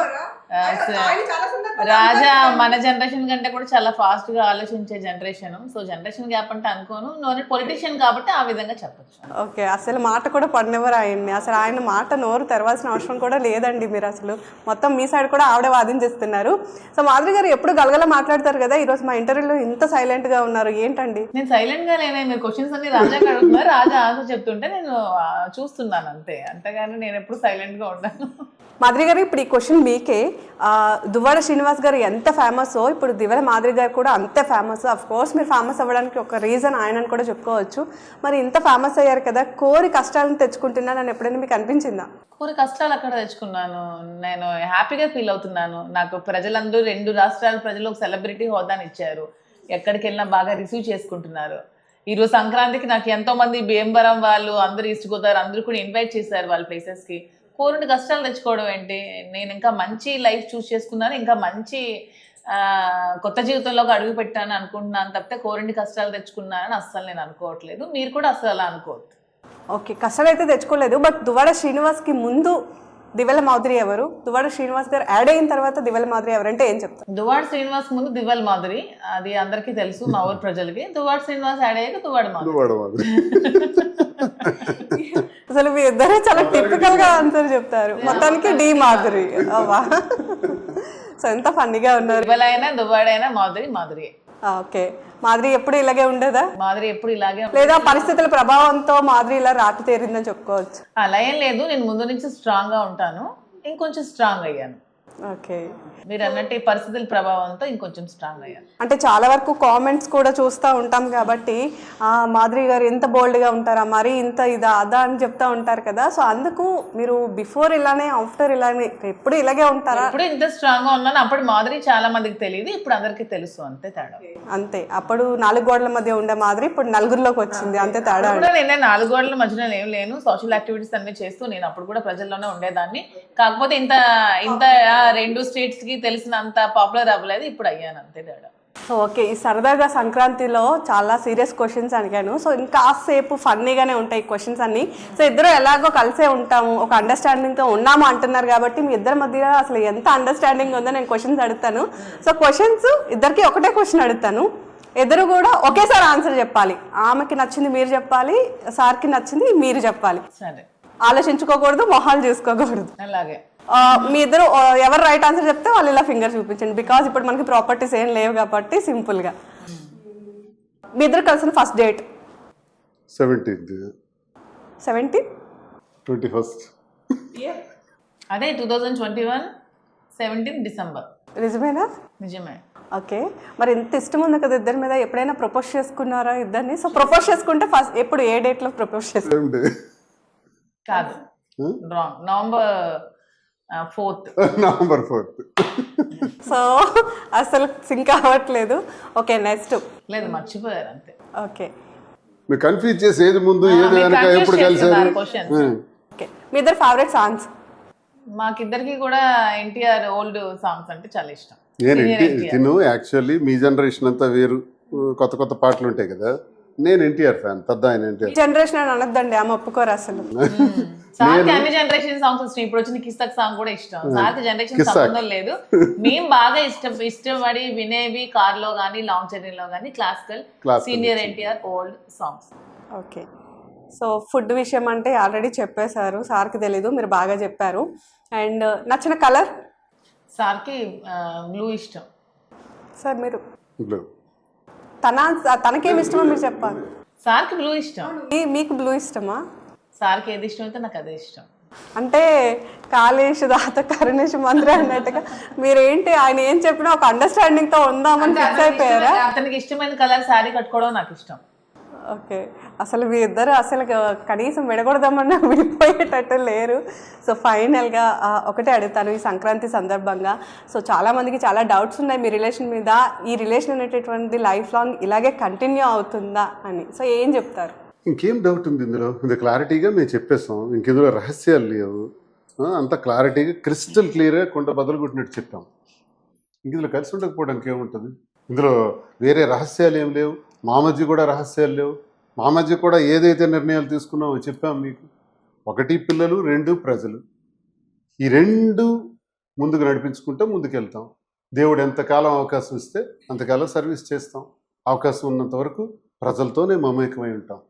రాజా మన జనరేషన్ కంటే కూడా చాలా ఫాస్ట్ గా ఆలోచించే జనరేషన్. సో జనరేషన్ గ్యాప్ అంటే అనుకోను. నేను పొలిటీషియన్ కాబట్టి ఆ విధంగా చెప్పచ్చు. ఓకే, అసలు మాట కూడా పడినెవరు ఆయన్ని. అసలు ఆయన మాట నోరు తెరవాల్సిన అవసరం కూడా లేదండి. మీరు అసలు మొత్తం మీ సైడ్ కూడా ఆవిడే వాదించేస్తున్నారు. సో మాధురి గారు ఎప్పుడు గలగల మాట్లాడతారు కదా, ఈరోజు మా ఇంటర్వ్యూలో ఇంత సైలెంట్ గా ఉన్నారు ఏంటండి? నేను సైలెంట్ గా లేనే, మీరు క్వశ్చన్స్ అన్ని రాజాకి అడుగుతున్నారు, రాజా ఆన్సర్ చెప్తుంటే నేను చూస్తున్నాను అంతే. అంతేగాని నేను ఎప్పుడు సైలెంట్ గా ఉన్నాను. మాధురి గారు ఇప్పుడు ఈ క్వశ్చన్ మీకే. దువ్వాడ శ్రీనివాస్ గారు ఎంత ఫేమస్ ఇప్పుడు దివ్వెల మాధురి గారు కూడా అంతే ఫేమస్. అఫ్ కోర్స్ మీరు ఫేమస్ అవ్వడానికి ఒక రీజన్ ఆయనని కూడా చెప్పుకోవచ్చు. మరి ఇంత ఫేమస్ అయ్యారు కదా, కోరి కష్టాలను తెచ్చుకుంటున్నానని ఎప్పుడైనా మీకు అనిపించిందా? కోరి కష్టాలు అక్కడ తెచ్చుకున్నాను, నేను హ్యాపీగా ఫీల్ అవుతున్నాను. నాకు ప్రజలందరూ 2 రాష్ట్రాల ప్రజలు ఒక సెలబ్రిటీ హోదాని ఇచ్చారు. ఎక్కడికి వెళ్ళినా బాగా రిసీవ్ చేసుకుంటున్నారు. ఈరోజు సంక్రాంతికి నాకు ఎంతో మంది భీమవరం వాళ్ళు, అందరూ ఈస్ట్ గోదావరి అందరూ కూడా ఇన్వైట్ చేశారు వాళ్ళ ప్లేసెస్కి. కోరుండి కష్టాలు తెచ్చుకోవడం ఏంటి? నేను ఇంకా మంచి లైఫ్ చూస్ చేసుకున్నాను, ఇంకా మంచి కొత్త జీవితంలోకి అడుగు పెట్టాను అనుకుంటున్నాను తప్పితే కోరుండి కష్టాలు తెచ్చుకున్నానని అస్సలు నేను అనుకోవట్లేదు. మీరు కూడా అసలు అలా అనుకోవద్దు. ఓకే, కష్టాలు అయితే తెచ్చుకోలేదు. బట్ దువ్వాడ శ్రీనివాస్కి ముందు దివ్వెల మాధురి ఎవరు? దువ్వాడ శ్రీనివాస్ గారు యాడ్ అయిన తర్వాత దివ్వెల మాధురి ఎవరంటే ఏం చెప్తారు? దువ్వాడ శ్రీనివాస్ ముందు దివ్వెల మాధురి, అది అందరికీ తెలుసు మా ఊరు ప్రజలకి. దువ్వాడ శ్రీనివాస్ యాడ్ అయ్యాక దువ్వాడ మాధురి. అసలు మీ ఇద్దరే చాలా టిపికల్ గా ఆన్సర్ చెప్తారు. మొత్తానికి డి మాధురి. సో ఎంత ఫన్నీగా ఉన్నారు. దివ్వెలైనా దువ్వాడైనా మాధురి మాధురి. ఓకే, మాధురి ఎప్పుడు ఇలాగే ఉండేదా? మాధురి ఎప్పుడు ఇలాగే లేదా పరిస్థితుల ప్రభావంతో మాధురి ఇలా రాటు తేరిందని చెప్పుకోవచ్చు? అలా ఏం లేదు, నేను ముందు నుంచి స్ట్రాంగ్ గా ఉంటాను, ఇంకొంచెం స్ట్రాంగ్ అయ్యాను. ఓకే, మీరు అన్నట్టు ఈ పరిస్థితుల ప్రభావంతో ఇంకొంచెం స్ట్రాంగ్ అయ్యాను. అంటే చాలా వరకు కామెంట్స్ కూడా చూస్తూ ఉంటాం కాబట్టి మాధురి గారు ఎంత బోల్డ్గా ఉంటారా, మరీ ఇంత ఇదా అదా అని చెప్తా ఉంటారు కదా. సో అందుకు మీరు బిఫోర్ ఇలానే ఆఫ్టర్ ఇలానే ఎప్పుడు ఇలాగే ఉంటారా? ఇప్పుడు ఇంత స్ట్రాంగ్ గా ఉన్నాను. అప్పుడు మాధురి చాలా మందికి తెలియదు, ఇప్పుడు అందరికీ తెలుసు, అంతే తేడా. అంతే, అప్పుడు 4 గోడల మధ్య ఉండే మాధురి ఇప్పుడు నలుగురిలోకి వచ్చింది, అంతే తేడా. నేను 4 గోడల మధ్యలో ఏం లేను, సోషల్ యాక్టివిటీస్ అన్ని చేస్తూ నేను అప్పుడు కూడా ప్రజల్లోనే ఉండేదాన్ని. కాకపోతే ఇంత 2 స్టేట్స్ కి తెలిసినంత పాపులర్ అవ్వలేదు, ఇప్పుడు అయ్యాను, అంతే తేడా. ఓకే, ఈ సరదాగా సంక్రాంతిలో చాలా సీరియస్ క్వశ్చన్స్ అడిగాను. సో ఇంకా సేపు ఫన్నీగానే ఉంటాయి క్వశ్చన్స్ అన్ని. సో ఇద్దరు ఎలాగో కలిసే ఉంటాము, ఒక అండర్స్టాండింగ్తో ఉన్నాము అంటున్నారు కాబట్టి మీ ఇద్దరి మధ్య అసలు ఎంత అండర్స్టాండింగ్ ఉందో నేను క్వశ్చన్స్ అడుగుతాను. సో క్వశ్చన్స్ ఇద్దరికి ఒకటే క్వశ్చన్ అడుగుతాను, ఇద్దరు కూడా ఒకేసారి ఆన్సర్ చెప్పాలి. ఆమెకి నచ్చింది మీరు చెప్పాలి, సార్కి నచ్చింది మీరు చెప్పాలి. సరే, ఆలోచించుకోకూడదు, మొహాలు చూసుకోకూడదు. అలాగే మీ ఇద్దరు ఎవరు రైట్ ఆన్సర్ చెప్తే వాళ్ళు ఇలా ఫింగర్ చూపించండి. బికాజ్ ఇప్పుడు మనకి ప్రాపర్టీస్ ఏం లేవు కాబట్టి సింపుల్గా. మీ ఇద్దరు కలిసిన ఫస్ట్ డేట్ 17th 21st అదే 2021 17 డిసెంబర్. నిజమేనా? నిజమే. ఓకే, మరి ఎంత ఇష్టం ఉంది కదా ఇద్దరి మీద. ఎప్పుడైనా ప్రపోజ్ చేసుకున్నారా ఇద్దరిని? సో ప్రపోజ్ చేసుకుంటే ఫస్ట్ ఎప్పుడు ఏ డేట్లో ప్రపోజ్ చేసుకుంటారు? కాదు, wrong, November 4th. November 4th. So అసలు సింక్ అవ్వట్లేదు. Okay, next. లేదు, మర్చిపోయారు అంతే. ఓకే, మీరు కన్ఫ్యూజ్ చేసి ఏది ముందు ఏది వెనక ఎప్పుడు కలిసారు? ఓకే, మీ ఇద్దరు ఫేవరెట్ సాంగ్స్? మాకిద్దరికి కూడా ఎన్టీఆర్ ఓల్డ్ సాంగ్స్ అంటే చాలా ఇష్టం. నేను యాక్చువల్లీ మీ జనరేషన్ అంతా వేరు, కొత్త కొత్త పాటలు ఉంటాయి కదా. నేను ఎన్టీఆర్ ఫ్యాన్, పెద్ద ఆయన ఎన్టీఆర్ జనరేషన్ అని అనొద్దండి, ఆమె ఒప్పుకోరు అసలు. సార్కి అన్ని జనరేషన్ సాంగ్స్ ఇష్టం. ఇప్పుడు వచ్చిన కిస్తక్ సాంగ్ కూడా ఇష్టం. సార్కి జనరేషన్ సంబంధం లేదు. మేము బాగా ఇష్టపడి వినేవి కార్ లో గానీ లాంగ్ జర్నీలో గానీ classical senior NTR old songs. Okay, so food విషయం అంటే ఆల్రెడీ చెప్పేశారు, సార్కి తెలీదు, మీరు బాగా చెప్పారు. అండ్ నచ్చిన కలర్? సార్కి బ్లూ ఇష్టం. సార్ మీరు? బ్లూ. తనకేమి ఇష్టమో మీరు చెప్పాలి. సార్కి బ్లూ ఇష్టం. మీకు బ్లూ ఇష్టమా? సార్కి ఏది ఇష్టం అయితే నాకు అదే ఇష్టం. అంటే కాళేష్ దాత కరుణేష్ మంత్రి అన్నట్టుగా మీరేంటి ఆయన ఏం చెప్పినా ఒక అండర్స్టాండింగ్ తో ఉందామని ఫిక్స్ అయిపోయారా? అతనికి ఇష్టమైన కలర్ శారీ కట్టుకోవడం నాకు ఇష్టం. ఓకే. అసలు మీ ఇద్దరు అసలు కనీసం విడగొడదామన్నా విడిపోయేటట్టు లేరు. సో ఫైనల్గా ఒకటే అడుగుతాను ఈ సంక్రాంతి సందర్భంగా. సో చాలామందికి చాలా డౌట్స్ ఉన్నాయి మీ రిలేషన్ మీద. ఈ రిలేషన్ అనేటటువంటిది లైఫ్ లాంగ్ ఇలాగే కంటిన్యూ అవుతుందా అని. సో ఏం చెప్తారు? ఇంకేం డౌట్ ఉంది ఇందులో? ఇది క్లారిటీగా మేము చెప్పేస్తాం, ఇంకెందులో రహస్యాలు లేవు. అంత క్లారిటీగా క్రిస్టల్ క్లియర్గా కొండ బదులు కొట్టినట్టు చెప్పాం. ఇందులో కలిసి ఉండకపోవడానికి ఏముంటుంది? ఇందులో వేరే రహస్యాలు ఏం లేవు. మా మధ్య కూడా రహస్యాలు లేవు. మా మధ్య కూడా ఏదైతే నిర్ణయాలు తీసుకున్నామో చెప్పాం మీకు. 1 పిల్లలు, 2 ప్రజలు. ఈ 2 ముందుకు నడిపించుకుంటే ముందుకెళ్తాం. దేవుడు ఎంతకాలం అవకాశం ఇస్తే అంతకాలం సర్వీస్ చేస్తాం. అవకాశం ఉన్నంత వరకు ప్రజలతోనే మమేకమై ఉంటాం.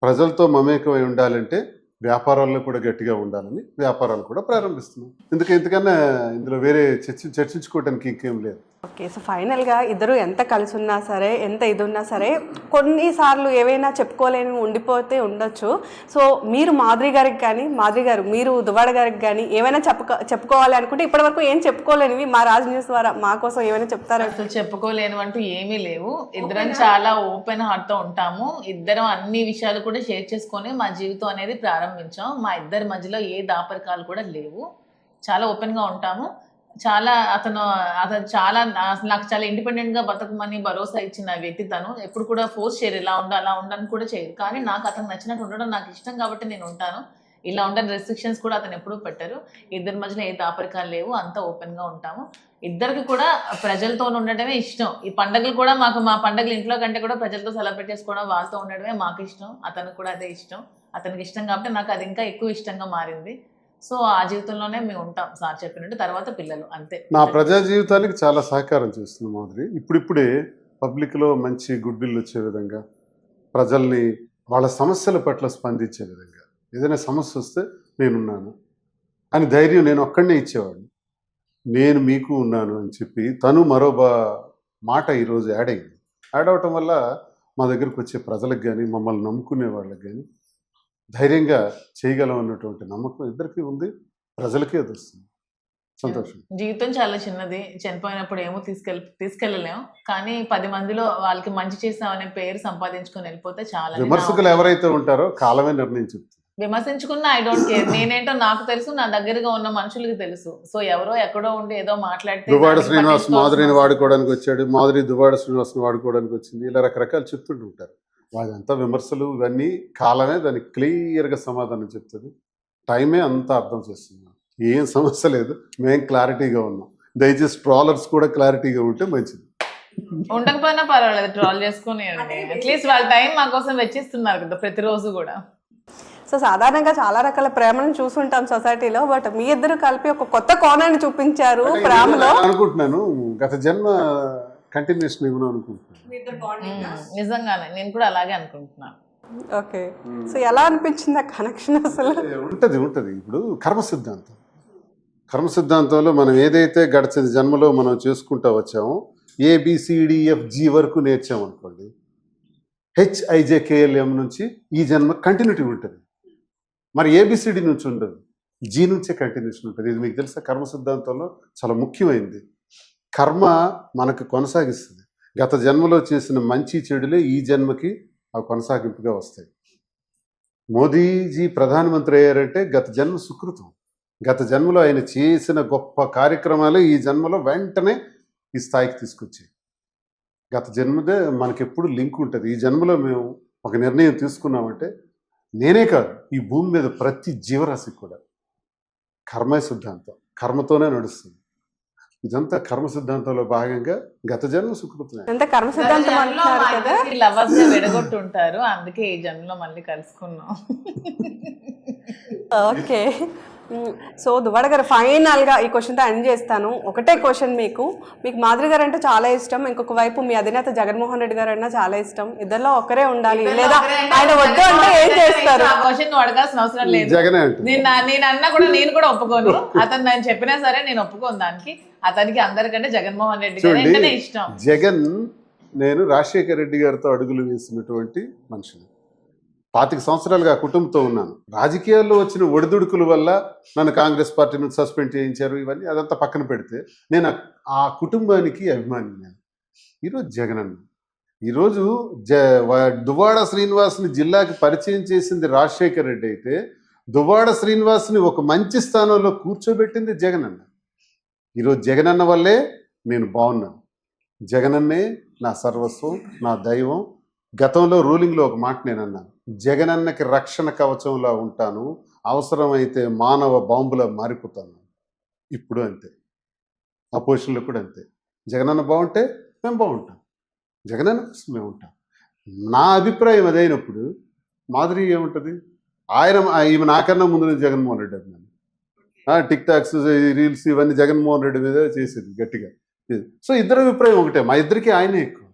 ప్రజలతో మమేకమై ఉండాలంటే వ్యాపారాల్లో కూడా గట్టిగా ఉండాలని వ్యాపారాలు కూడా ప్రారంభిస్తున్నాం. ఎందుకన్నా ఇందులో వేరే చర్చించుకోవడానికి ఇంకేం లేదు. ఓకే. సో ఫైనల్గా ఇద్దరు ఎంత కలిసి ఉన్నా సరే, ఎంత ఇది ఉన్నా సరే, కొన్నిసార్లు ఏవైనా చెప్పుకోలేని ఉండిపోతే ఉండొచ్చు. సో మీరు మాధురి గారికి కానీ, మాధురి గారు మీరు దువ్వాడ గారికి కానీ ఏమైనా చెప్పుకోవాలి అనుకుంటే ఇప్పటివరకు ఏం చెప్పుకోలేనివి మా రాజ్ న్యూస్ ద్వారా మా కోసం ఏమైనా చెప్తారా? అసలు చెప్పుకోలేనివంటూ ఏమీ లేవు. ఇద్దరం చాలా ఓపెన్ హార్ట్తో ఉంటాము. ఇద్దరం అన్ని విషయాలు కూడా షేర్ చేసుకొని మా జీవితం అనేది ప్రారంభించాం. మా ఇద్దరి మధ్యలో ఏ దాపరికాలు కూడా లేవు. చాలా ఓపెన్గా ఉంటాము. అతను చాలా నాకు చాలా ఇండిపెండెంట్గా బతకమని భరోసా ఇచ్చిన వ్యక్తి తను. ఎప్పుడు కూడా ఫోర్స్ చేయరు, ఇలా ఉండాలి అలా ఉండని కూడా చేయరు. కానీ నాకు అతను నచ్చినట్టు ఉండడం నాకు ఇష్టం కాబట్టి నేను ఉంటాను. ఇలా ఉండని రెస్ట్రిక్షన్స్ కూడా అతను ఎప్పుడూ పెట్టరు. ఇద్దరి మధ్యలో ఏ దాపరికాలు లేవు. అంతా ఓపెన్గా ఉంటాము. ఇద్దరికి కూడా ప్రజలతో ఉండడమే ఇష్టం. ఈ పండుగలు కూడా మా పండుగలు ఇంట్లో కంటే కూడా ప్రజలతో సెలబ్రేట్ చేసుకోవడం, వాళ్ళతో ఉండడమే మాకు ఇష్టం. అతనికి కూడా అదే ఇష్టం. అతనికి ఇష్టం కాబట్టి నాకు అది ఇంకా ఎక్కువ ఇష్టంగా మారింది. సో ఆ జీవితంలోనే మేము ఉంటాం సార్ చెప్పినట్టు. తర్వాత పిల్లలు అంతే. నా ప్రజా జీవితానికి చాలా సహకారం చేస్తుంది మాధురి. ఇప్పుడిప్పుడే పబ్లిక్లో మంచి గుడ్ విల్ వచ్చే విధంగా, ప్రజల్ని వాళ్ళ సమస్యల పట్ల స్పందించే విధంగా, ఏదైనా సమస్య వస్తే నేనున్నాను అని ధైర్యం నేను ఒక్కడనే ఇచ్చేవాడిని. నేను మీకు ఉన్నాను అని చెప్పి తను మరో మాట ఈరోజు యాడ్ అయింది. యాడ్ అవటం వల్ల మా దగ్గరకు వచ్చే ప్రజలకు కానీ, మమ్మల్ని నమ్ముకునే వాళ్ళకి కానీ ధైర్యంగా చేయగలం అన్నటువంటి నమ్మకం ఇద్దరికీ ఉంది. ప్రజలకే అది వస్తుంది. సంతోషం. జీవితం చాలా చిన్నది. చనిపోయినప్పుడు ఏమో తీసుకెళ్ళలేము. కానీ 10 మందిలో వాళ్ళకి మంచి చేసామనే పేరు సంపాదించుకొని వెళ్ళిపోతే చాలా. విమర్శకులు ఎవరైతే ఉంటారో కాలమే నిర్ణయం చెప్తుంది. విమర్శించుకున్నా ఐ డోంట్ కేర్. నేనేంటో నాకు తెలుసు, నా దగ్గరగా ఉన్న మనుషులకి తెలుసు. సో ఎవరో ఎక్కడో ఉండి ఏదో మాట్లాడితే దువ్వాడ శ్రీనివాస్ మాధురిని వాడుకోవడానికి వచ్చాడు, మాధురి దువ్వాడ శ్రీనివాస్ని వాడుకోవడానికి వచ్చింది, ఇలా రకరకాలు చెప్తుంటూ ఉంటారు. వాళ్ళంతా విమర్శలు ఇవన్నీ కాలమే దానికి క్లియర్గా సమాధానం చెప్తుంది. టైమే అంతా అర్థం చేస్తుంది. ఏం సమస్య లేదు, మేము క్లారిటీగా ఉన్నాం. దయచేసి ట్రాలర్స్ కూడా క్లారిటీగా ఉంటే మంచిది. ఉండకపోయినా పర్వాలేదు, ట్రాల్ చేసుకుని అట్లీస్ట్ వాళ్ళ టైం మా కోసం వెచ్చిస్తున్నారు కదా ప్రతిరోజు కూడా. సో సాధారణంగా చాలా రకాల ప్రేమను చూసుంటాం సొసైటీలో. బట్ మీ ఇద్దరు కలిపి ఒక కొత్త కోణాన్ని చూపించారు ప్రేమలో అనుకుంటున్నాను. గత జన్మ కంటిన్యూషన్ ఇవ్వను అనుకుంటున్నాను. నిజంగానే నేను కూడా అలాగే అనుకుంటున్నాను. ఓకే. సో ఎలా అనిపించింది ఆ కనెక్షన్? అసలు ఉంటుంది. ఇప్పుడు కర్మ సిద్ధాంతంలో మనం ఏదైతే గడిచిన జన్మలో మనం చేసుకుంటూ వచ్చామో ABCDFG వరకు నేర్చామనుకోండి, HIJKLM నుంచి ఈ జన్మ కంటిన్యూటీ ఉంటుంది. మరి ABCD నుంచి ఉండదు, G నుంచే కంటిన్యూషన్ ఉంటుంది. ఇది మీకు తెలుసా? కర్మ సిద్ధాంతంలో చాలా ముఖ్యమైనది. కర్మ మనకు కొనసాగిస్తుంది. గత జన్మలో చేసిన మంచి చెడులే ఈ జన్మకి అవి కొనసాగింపుగా వస్తాయి. మోదీజీ ప్రధానమంత్రి అయ్యారంటే గత జన్మ సుకృతం. గత జన్మలో ఆయన చేసిన గొప్ప కార్యక్రమాలే ఈ జన్మలో వెంటనే ఈ స్థాయికి తీసుకొచ్చాయి. గత జన్మదే మనకెప్పుడు లింక్ ఉంటుంది. ఈ జన్మలో మేము ఒక నిర్ణయం తీసుకున్నామంటే నేనే కాదు, ఈ భూమి మీద ప్రతి జీవరాశి కూడా కర్మ సిద్ధాంతం, కర్మతోనే నడుస్తుంది. ఇదంతా కర్మ సిద్ధాంతంలో భాగంగా గత జన్మ సుకృతమే. అంటే కర్మ సిద్ధాంతం అంటున్నారు కదా, లవర్స్ విడగొట్టుంటారు, అందుకే ఈ జన్మలో మళ్ళీ కలుసుకున్నాం. ఓకే. సో దువ్వాడ గారు ఫైనల్గా ఈ క్వశ్చన్తో ఎండ్ చేస్తాను. ఒకటే క్వశ్చన్, మీకు మాధురి గారు అంటే చాలా ఇష్టం, ఇంకొక వైపు మీ అధినేత జగన్మోహన్ రెడ్డి గారు అన్నా చాలా ఇష్టం. ఇద్దరిలో ఒకరే ఉండాలి, లేదా ఆయన వద్దు అంటే ఏం చేస్తారు? ఆ క్వశ్చన్ అడగాల్సిన అవసరం లేదు. నేను అన్నా కూడా నేను కూడా ఒప్పుకోను. అతను నేను చెప్పినా సరే నేను ఒప్పుకోను దానికి. అతనికి అందరికంటే జగన్మోహన్ రెడ్డి గారు అంటేనే ఇష్టం. జగన్, నేను రాజశేఖర రెడ్డి గారితో అడుగులు వేసినటువంటి మనిషిని. 25 సంవత్సరాలుగా కుటుంబంతో ఉన్నాను. రాజకీయాల్లో వచ్చిన ఒడిదుడుకుల వల్ల నన్ను కాంగ్రెస్ పార్టీ నుంచి సస్పెండ్ చేయించారు. ఇవన్నీ అదంతా పక్కన పెడితే నేను ఆ కుటుంబానికి అభిమాని. నేను ఈరోజు జగన్ అన్న ఈరోజు దువ్వాడ శ్రీనివాస్ని జిల్లాకి పరిచయం చేసింది రాజశేఖర్ రెడ్డి అయితే దువ్వాడ శ్రీనివాస్ని ఒక మంచి స్థానంలో కూర్చోబెట్టింది జగనన్న. ఈరోజు జగనన్న వల్లే నేను బాగున్నాను. జగనన్నే నా సర్వస్వం, నా దైవం. గతంలో రూలింగ్లో ఒక మాట నేను అన్నాను, జగనన్నకి రక్షణ కవచంలా ఉంటాను, అవసరమైతే మానవ బాంబులా మారిపోతాను. ఇప్పుడు అంతే, అపోజిషన్లో కూడా అంతే. జగనన్న బాగుంటే మేము బాగుంటాం, జగనన్న కోసం మేము ఉంటాం. నా అభిప్రాయం అదైనప్పుడు మాధురి ఏముంటుంది, ఈమె నాకన్నా ముందు నుంచి జగన్మోహన్ రెడ్డి అభిమాని. టిక్ టాక్స్, రీల్స్ ఇవన్నీ జగన్మోహన్ రెడ్డి మీద చేసేది గట్టిగా. సో ఇద్దరు అభిప్రాయం ఒకటే, మా ఇద్దరికి ఆయనే ఎక్కువ,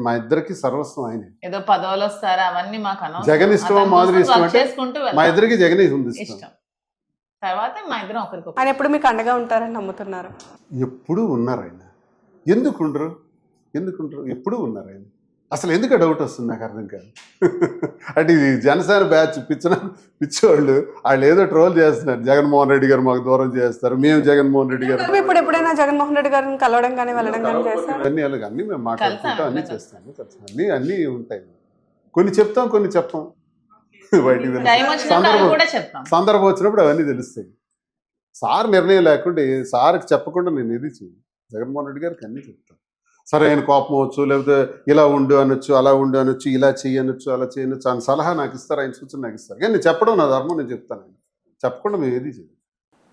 మా ఇద్దరికి సర్వస్వం ఆయనే. ఏదో పదవులు వస్తారా అవన్నీ మాకు అనవసరం. జగన్ ఇష్టమా మాధురి ఇష్టం అంటే మా ఇద్దరికి జగన్ ఇష్టం. తర్వాత మా ఇద్దరం ఒకరికి ఆయన ఎప్పుడు మీకు అండగా ఉంటారని నమ్ముతున్నారు? ఎప్పుడు ఉన్నారు ఆయన. ఎందుకుండరు ఎప్పుడు ఉన్నారు ఆయన. అసలు ఎందుకు డౌట్ వస్తుంది నాకు అర్థం కాదు. అంటే ఇది జనసేన బ్యాచ్ పిచ్చోళ్ళు, వాళ్ళు ఏదో ట్రోల్ చేస్తున్నారు, జగన్మోహన్ రెడ్డి గారు మాకు దూరం చేస్తారు, మేము జగన్మోహన్ రెడ్డి గారు. ఇప్పుడు ఎప్పుడైనా జగన్మోహన్ రెడ్డి గారిని కలవడం కానీ వెళ్ళడం కానీ చేస్తారు? అన్ని మేము మాట్లాడుకుంటాం, అన్ని చేస్తాము, అన్నీ ఉంటాయి. కొన్ని చెప్తాం, కొన్ని చెప్పాం. బయటికి సందర్భం వచ్చినప్పుడు అవన్నీ తెలుస్తాయి. సార్ నిర్ణయం లేకుండా, సార్కి చెప్పకుండా నేను ఏది చేయను. జగన్మోహన్ రెడ్డి గారికి అన్నీ చెప్తాను. సరే ఆయన కోపం అవచ్చు, లేకపోతే ఇలా ఉండు అనొచ్చు, అలా ఉండు అనొచ్చు, ఇలా చేయనొచ్చు, అలా చేయనొచ్చు, ఆయన సలహా నాకు ఇస్తారు, ఆయన సూచన నాకు ఇస్తారు. కానీ నేను చెప్పడం నా ధర్మం, నేను చెప్తాను. ఆయన చెప్పకుండా మేము ఏది చేయను.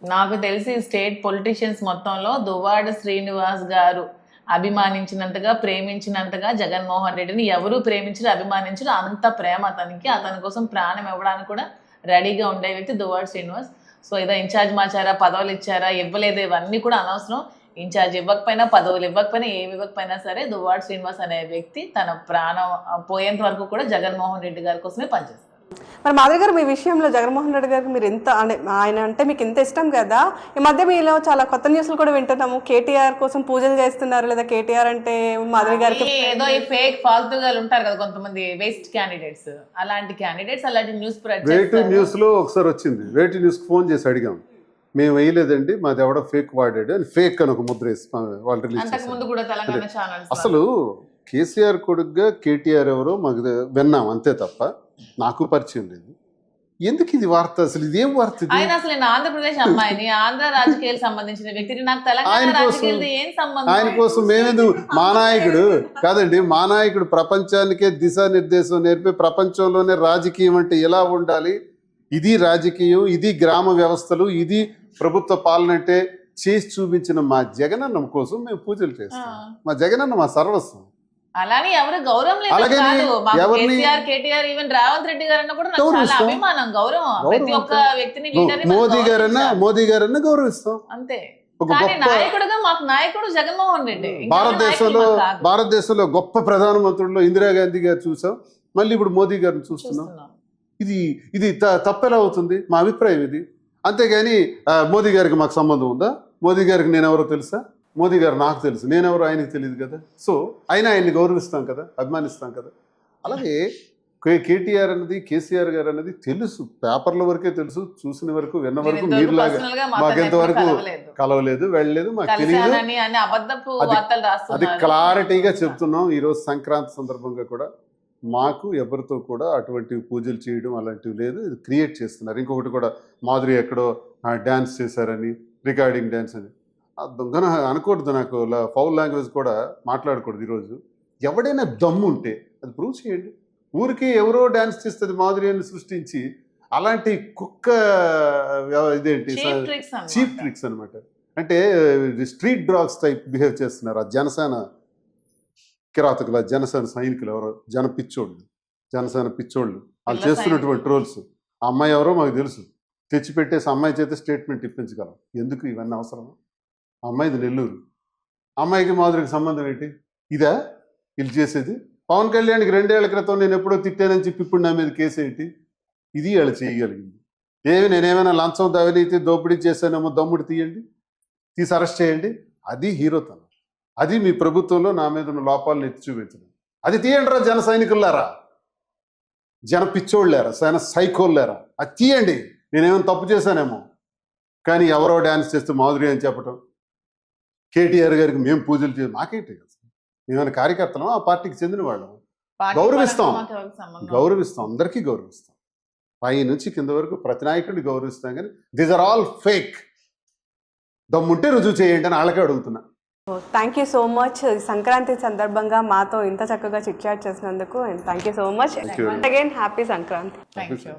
నాకు తెలిసి స్టేట్ పొలిటీషియన్స్ మొత్తంలో దువ్వాడ శ్రీనివాస్ గారు అభిమానించినంతగా, ప్రేమించినంతగా జగన్మోహన్ రెడ్డిని ఎవరూ ప్రేమించరు, అభిమానించరు. అంత ప్రేమ అతనికి, అతని కోసం ప్రాణం ఇవ్వడానికి కూడా రెడీగా ఉండే వ్యక్తి దువ్వాడ శ్రీనివాస్. సో ఏదో ఇన్ఛార్జ్ మార్చారా, పదవులు ఇచ్చారా, ఇవ్వలేదు, ఇవన్నీ కూడా అనవసరం. ఇన్ఛార్జ్ ఇవ్వకపోయినా, పదవులు ఇవ్వకపోయినా, ఏమి ఇవ్వకపోయినా సరే దువ్వాడ శ్రీనివాస్ అనే వ్యక్తి తన ప్రాణం పోయేంత వరకు కూడా జగన్మోహన్ రెడ్డి గారి కోసమే పనిచేస్తారు. మరి మాధవి గారు, మీ విషయంలో జగన్మోహన్ రెడ్డి గారికి మీరు ఎంత ఆయన అంటే మీకు ఎంత ఇష్టం కదా, ఈ మధ్య మీలో చాలా కొత్త న్యూస్లు కూడా వింటున్నాము, కేటీఆర్ కోసం పూజలు చేస్తున్నారు, లేదా కేటీఆర్ అంటే మాధవి గారికి ఏదో ఈ ఫేక్ ఫాల్తుగాలు ఉంటారు కదా కొంతమంది వేస్ట్ క్యాండిడేట్స్, అలాంటి క్యాండిడేట్స్ అలాంటి న్యూస్ న్యూస్ లో ఒకసారి వచ్చింది, వేటి న్యూస్ ఫోన్ చేసి అడిగాం, మేము వేయలేదండి, మాది ఎవడో ఫేక్ వాడాడు అని, ఫేక్ అని ఒక ముద్ర వేసి వాళ్ళు రిలీజ్ చేశారు. అసలు కేసీఆర్ కొడుకుగా కేటీఆర్ ఎవరో మాకు విన్నాం అంతే తప్ప నాకు పరిచయం లేదు. ఎందుకు ఇది వార్త, అసలు ఇదేం వార్త? ఆయన అసలు నేను ఆంధ్రప్రదేశ్ అమ్మాయిని, ఆంధ్ర రాజకీయాలకు సంబంధించిన వ్యక్తిని, నాకు తెలంగాణ రాజకీయాలతో ఏం సంబంధం? ఆయన కోసం మేమేందు, మా నాయకుడు కాదండి, మా నాయకుడు ప్రపంచానికే దిశానిర్దేశం నేర్పి, ప్రపంచంలోనే రాజకీయం అంటే ఎలా ఉండాలి, ఇది రాజకీయం, ఇది గ్రామ వ్యవస్థలు, ఇది ప్రభుత్వ పాలన అంటే చేసి చూపించిన మా జగనన్న కోసం మేము పూజలు చేస్తాం. మా జగనన్న మా సర్వస్వం. అలానే ఎవరు గౌరవం లేదు. కేటీఆర్, ఈవెన్ రేవంత్ రెడ్డి గారన్నా కూడా నాకు చాలా అభిమానం, గౌరవం. ప్రతి ఒక్క వ్యక్తిని మోదీ గారన్నా గౌరవిస్తాం అంతే. కానీ నాయకుడుగా మాకు నాయకుడు జగన్మోహన్ రెడ్డి. భారతదేశంలో గొప్ప ప్రధానమంత్రుల్లో ఇందిరాగాంధీ గారు చూసాం, మళ్ళీ ఇప్పుడు మోదీ గారిని చూస్తున్నాం. ఇది తప్పెలా అవుతుంది? మా అభిప్రాయం ఇది. అంతేగాని మోదీ గారికి మాకు సంబంధం ఉందా? మోదీ గారికి నేనెవరో తెలుసా? మోదీ గారు నాకు తెలుసు, నేనెవరో ఆయనకి తెలియదు కదా. సో అయినా ఆయన్ని గౌరవిస్తాం కదా, అభిమానిస్తాం కదా. అలాగే కేటీఆర్ అన్నది, కేసీఆర్ గారు అన్నది తెలుసు, పేపర్ల వరకే తెలుసు, చూసిన వరకు, విన్న వరకు. మీరులాగా మాకెంతవరకు కలవలేదు, వెళ్ళలేదు, మాకు తెలియదు. అది క్లారిటీగా చెప్తున్నాం. ఈరోజు సంక్రాంతి సందర్భంగా కూడా మాకు ఎవరితో కూడా అటువంటి పూజలు చేయడం అలాంటివి లేదు, ఇది క్రియేట్ చేస్తున్నారు. ఇంకొకటి కూడా, మాధురి ఎక్కడో డ్యాన్స్ చేశారని, రికార్డింగ్ డ్యాన్స్ అని దొంగన అనకూడదు. నాకు ఫౌల్ లాంగ్వేజ్ కూడా మాట్లాడకూడదు. ఈరోజు ఎవడైనా దమ్ము ఉంటే అది ప్రూవ్ చేయండి. ఊరికి ఎవరో డ్యాన్స్ చేస్తుంది మాధురి అని సృష్టించి, అలాంటి కుక్క ఇదేంటి చీప్ ట్రిక్స్ అనమాట. అంటే స్ట్రీట్ డ్రాగ్స్ టైప్ బిహేవ్ చేస్తున్నారు ఆ జనసేన కిరాతకుల, జనసేన సైనికులు ఎవరో, జనసేన పిచ్చోళ్ళు వాళ్ళు చేస్తున్నటువంటి ట్రోల్స్. ఆ అమ్మాయి ఎవరో మాకు తెలుసు, తెచ్చిపెట్టేసి అమ్మాయి చేత స్టేట్మెంట్ ఇప్పించగలం. ఎందుకు ఇవన్నీ అవసరం? అమ్మాయిది నెల్లూరు, అమ్మాయికి మాధురికి సంబంధం ఏంటి? ఇదా వీళ్ళు చేసేది? పవన్ కళ్యాణ్కి 2 ఏళ్ల క్రితం నేను ఎప్పుడో తిట్టానని చెప్పి ఇప్పుడు నా మీద కేసు ఏంటి? ఇది వాళ్ళు చేయగలిగింది. నేనేమైనా లంచం, అవినీతి, దోపిడీ చేశానేమో, దమ్ముడు తీయండి, తీసి అరెస్ట్ చేయండి. అది హీరోతనం. అది మీ ప్రభుత్వంలో నా మీద ఉన్న లోపాలను ఎత్తి చూపించడం. అది తీయండిరా జన సైనికులారా, జన పిచ్చోళ్ళారా, సైకోళ్ళారా, అది తీయండి. నేనేమైనా తప్పు చేశానేమో. కానీ ఎవరో డ్యాన్స్ చేస్తే మాధురి అని చెప్పటం, కేటీఆర్ గారికి మేము పూజలు చేయాలి, నాకేంటి మేమైనా కార్యకర్తలం, ఆ పార్టీకి చెందిన వాళ్ళం. పార్టీ గౌరవిస్తాం. పరంగా మాకు ఎవరికి సంబంధం గౌరవిస్తాం, అందరికీ గౌరవిస్తాం. పై నుంచి కింద వరకు ప్రతి నాయకుడిని గౌరవిస్తాం. కానీ దీస్ ఆర్ ఆల్ ఫేక్. దమ్ముంటే రుజువు చేయండి అని వాళ్ళకే అడుగుతున్నా. Thank you so much. Sankranti సందర్భంగా మాతో ఇంత చక్కగా చిట్ చాట్ చేసినందుకు and thank you so much. you. Again happy Sankranti. Thank you.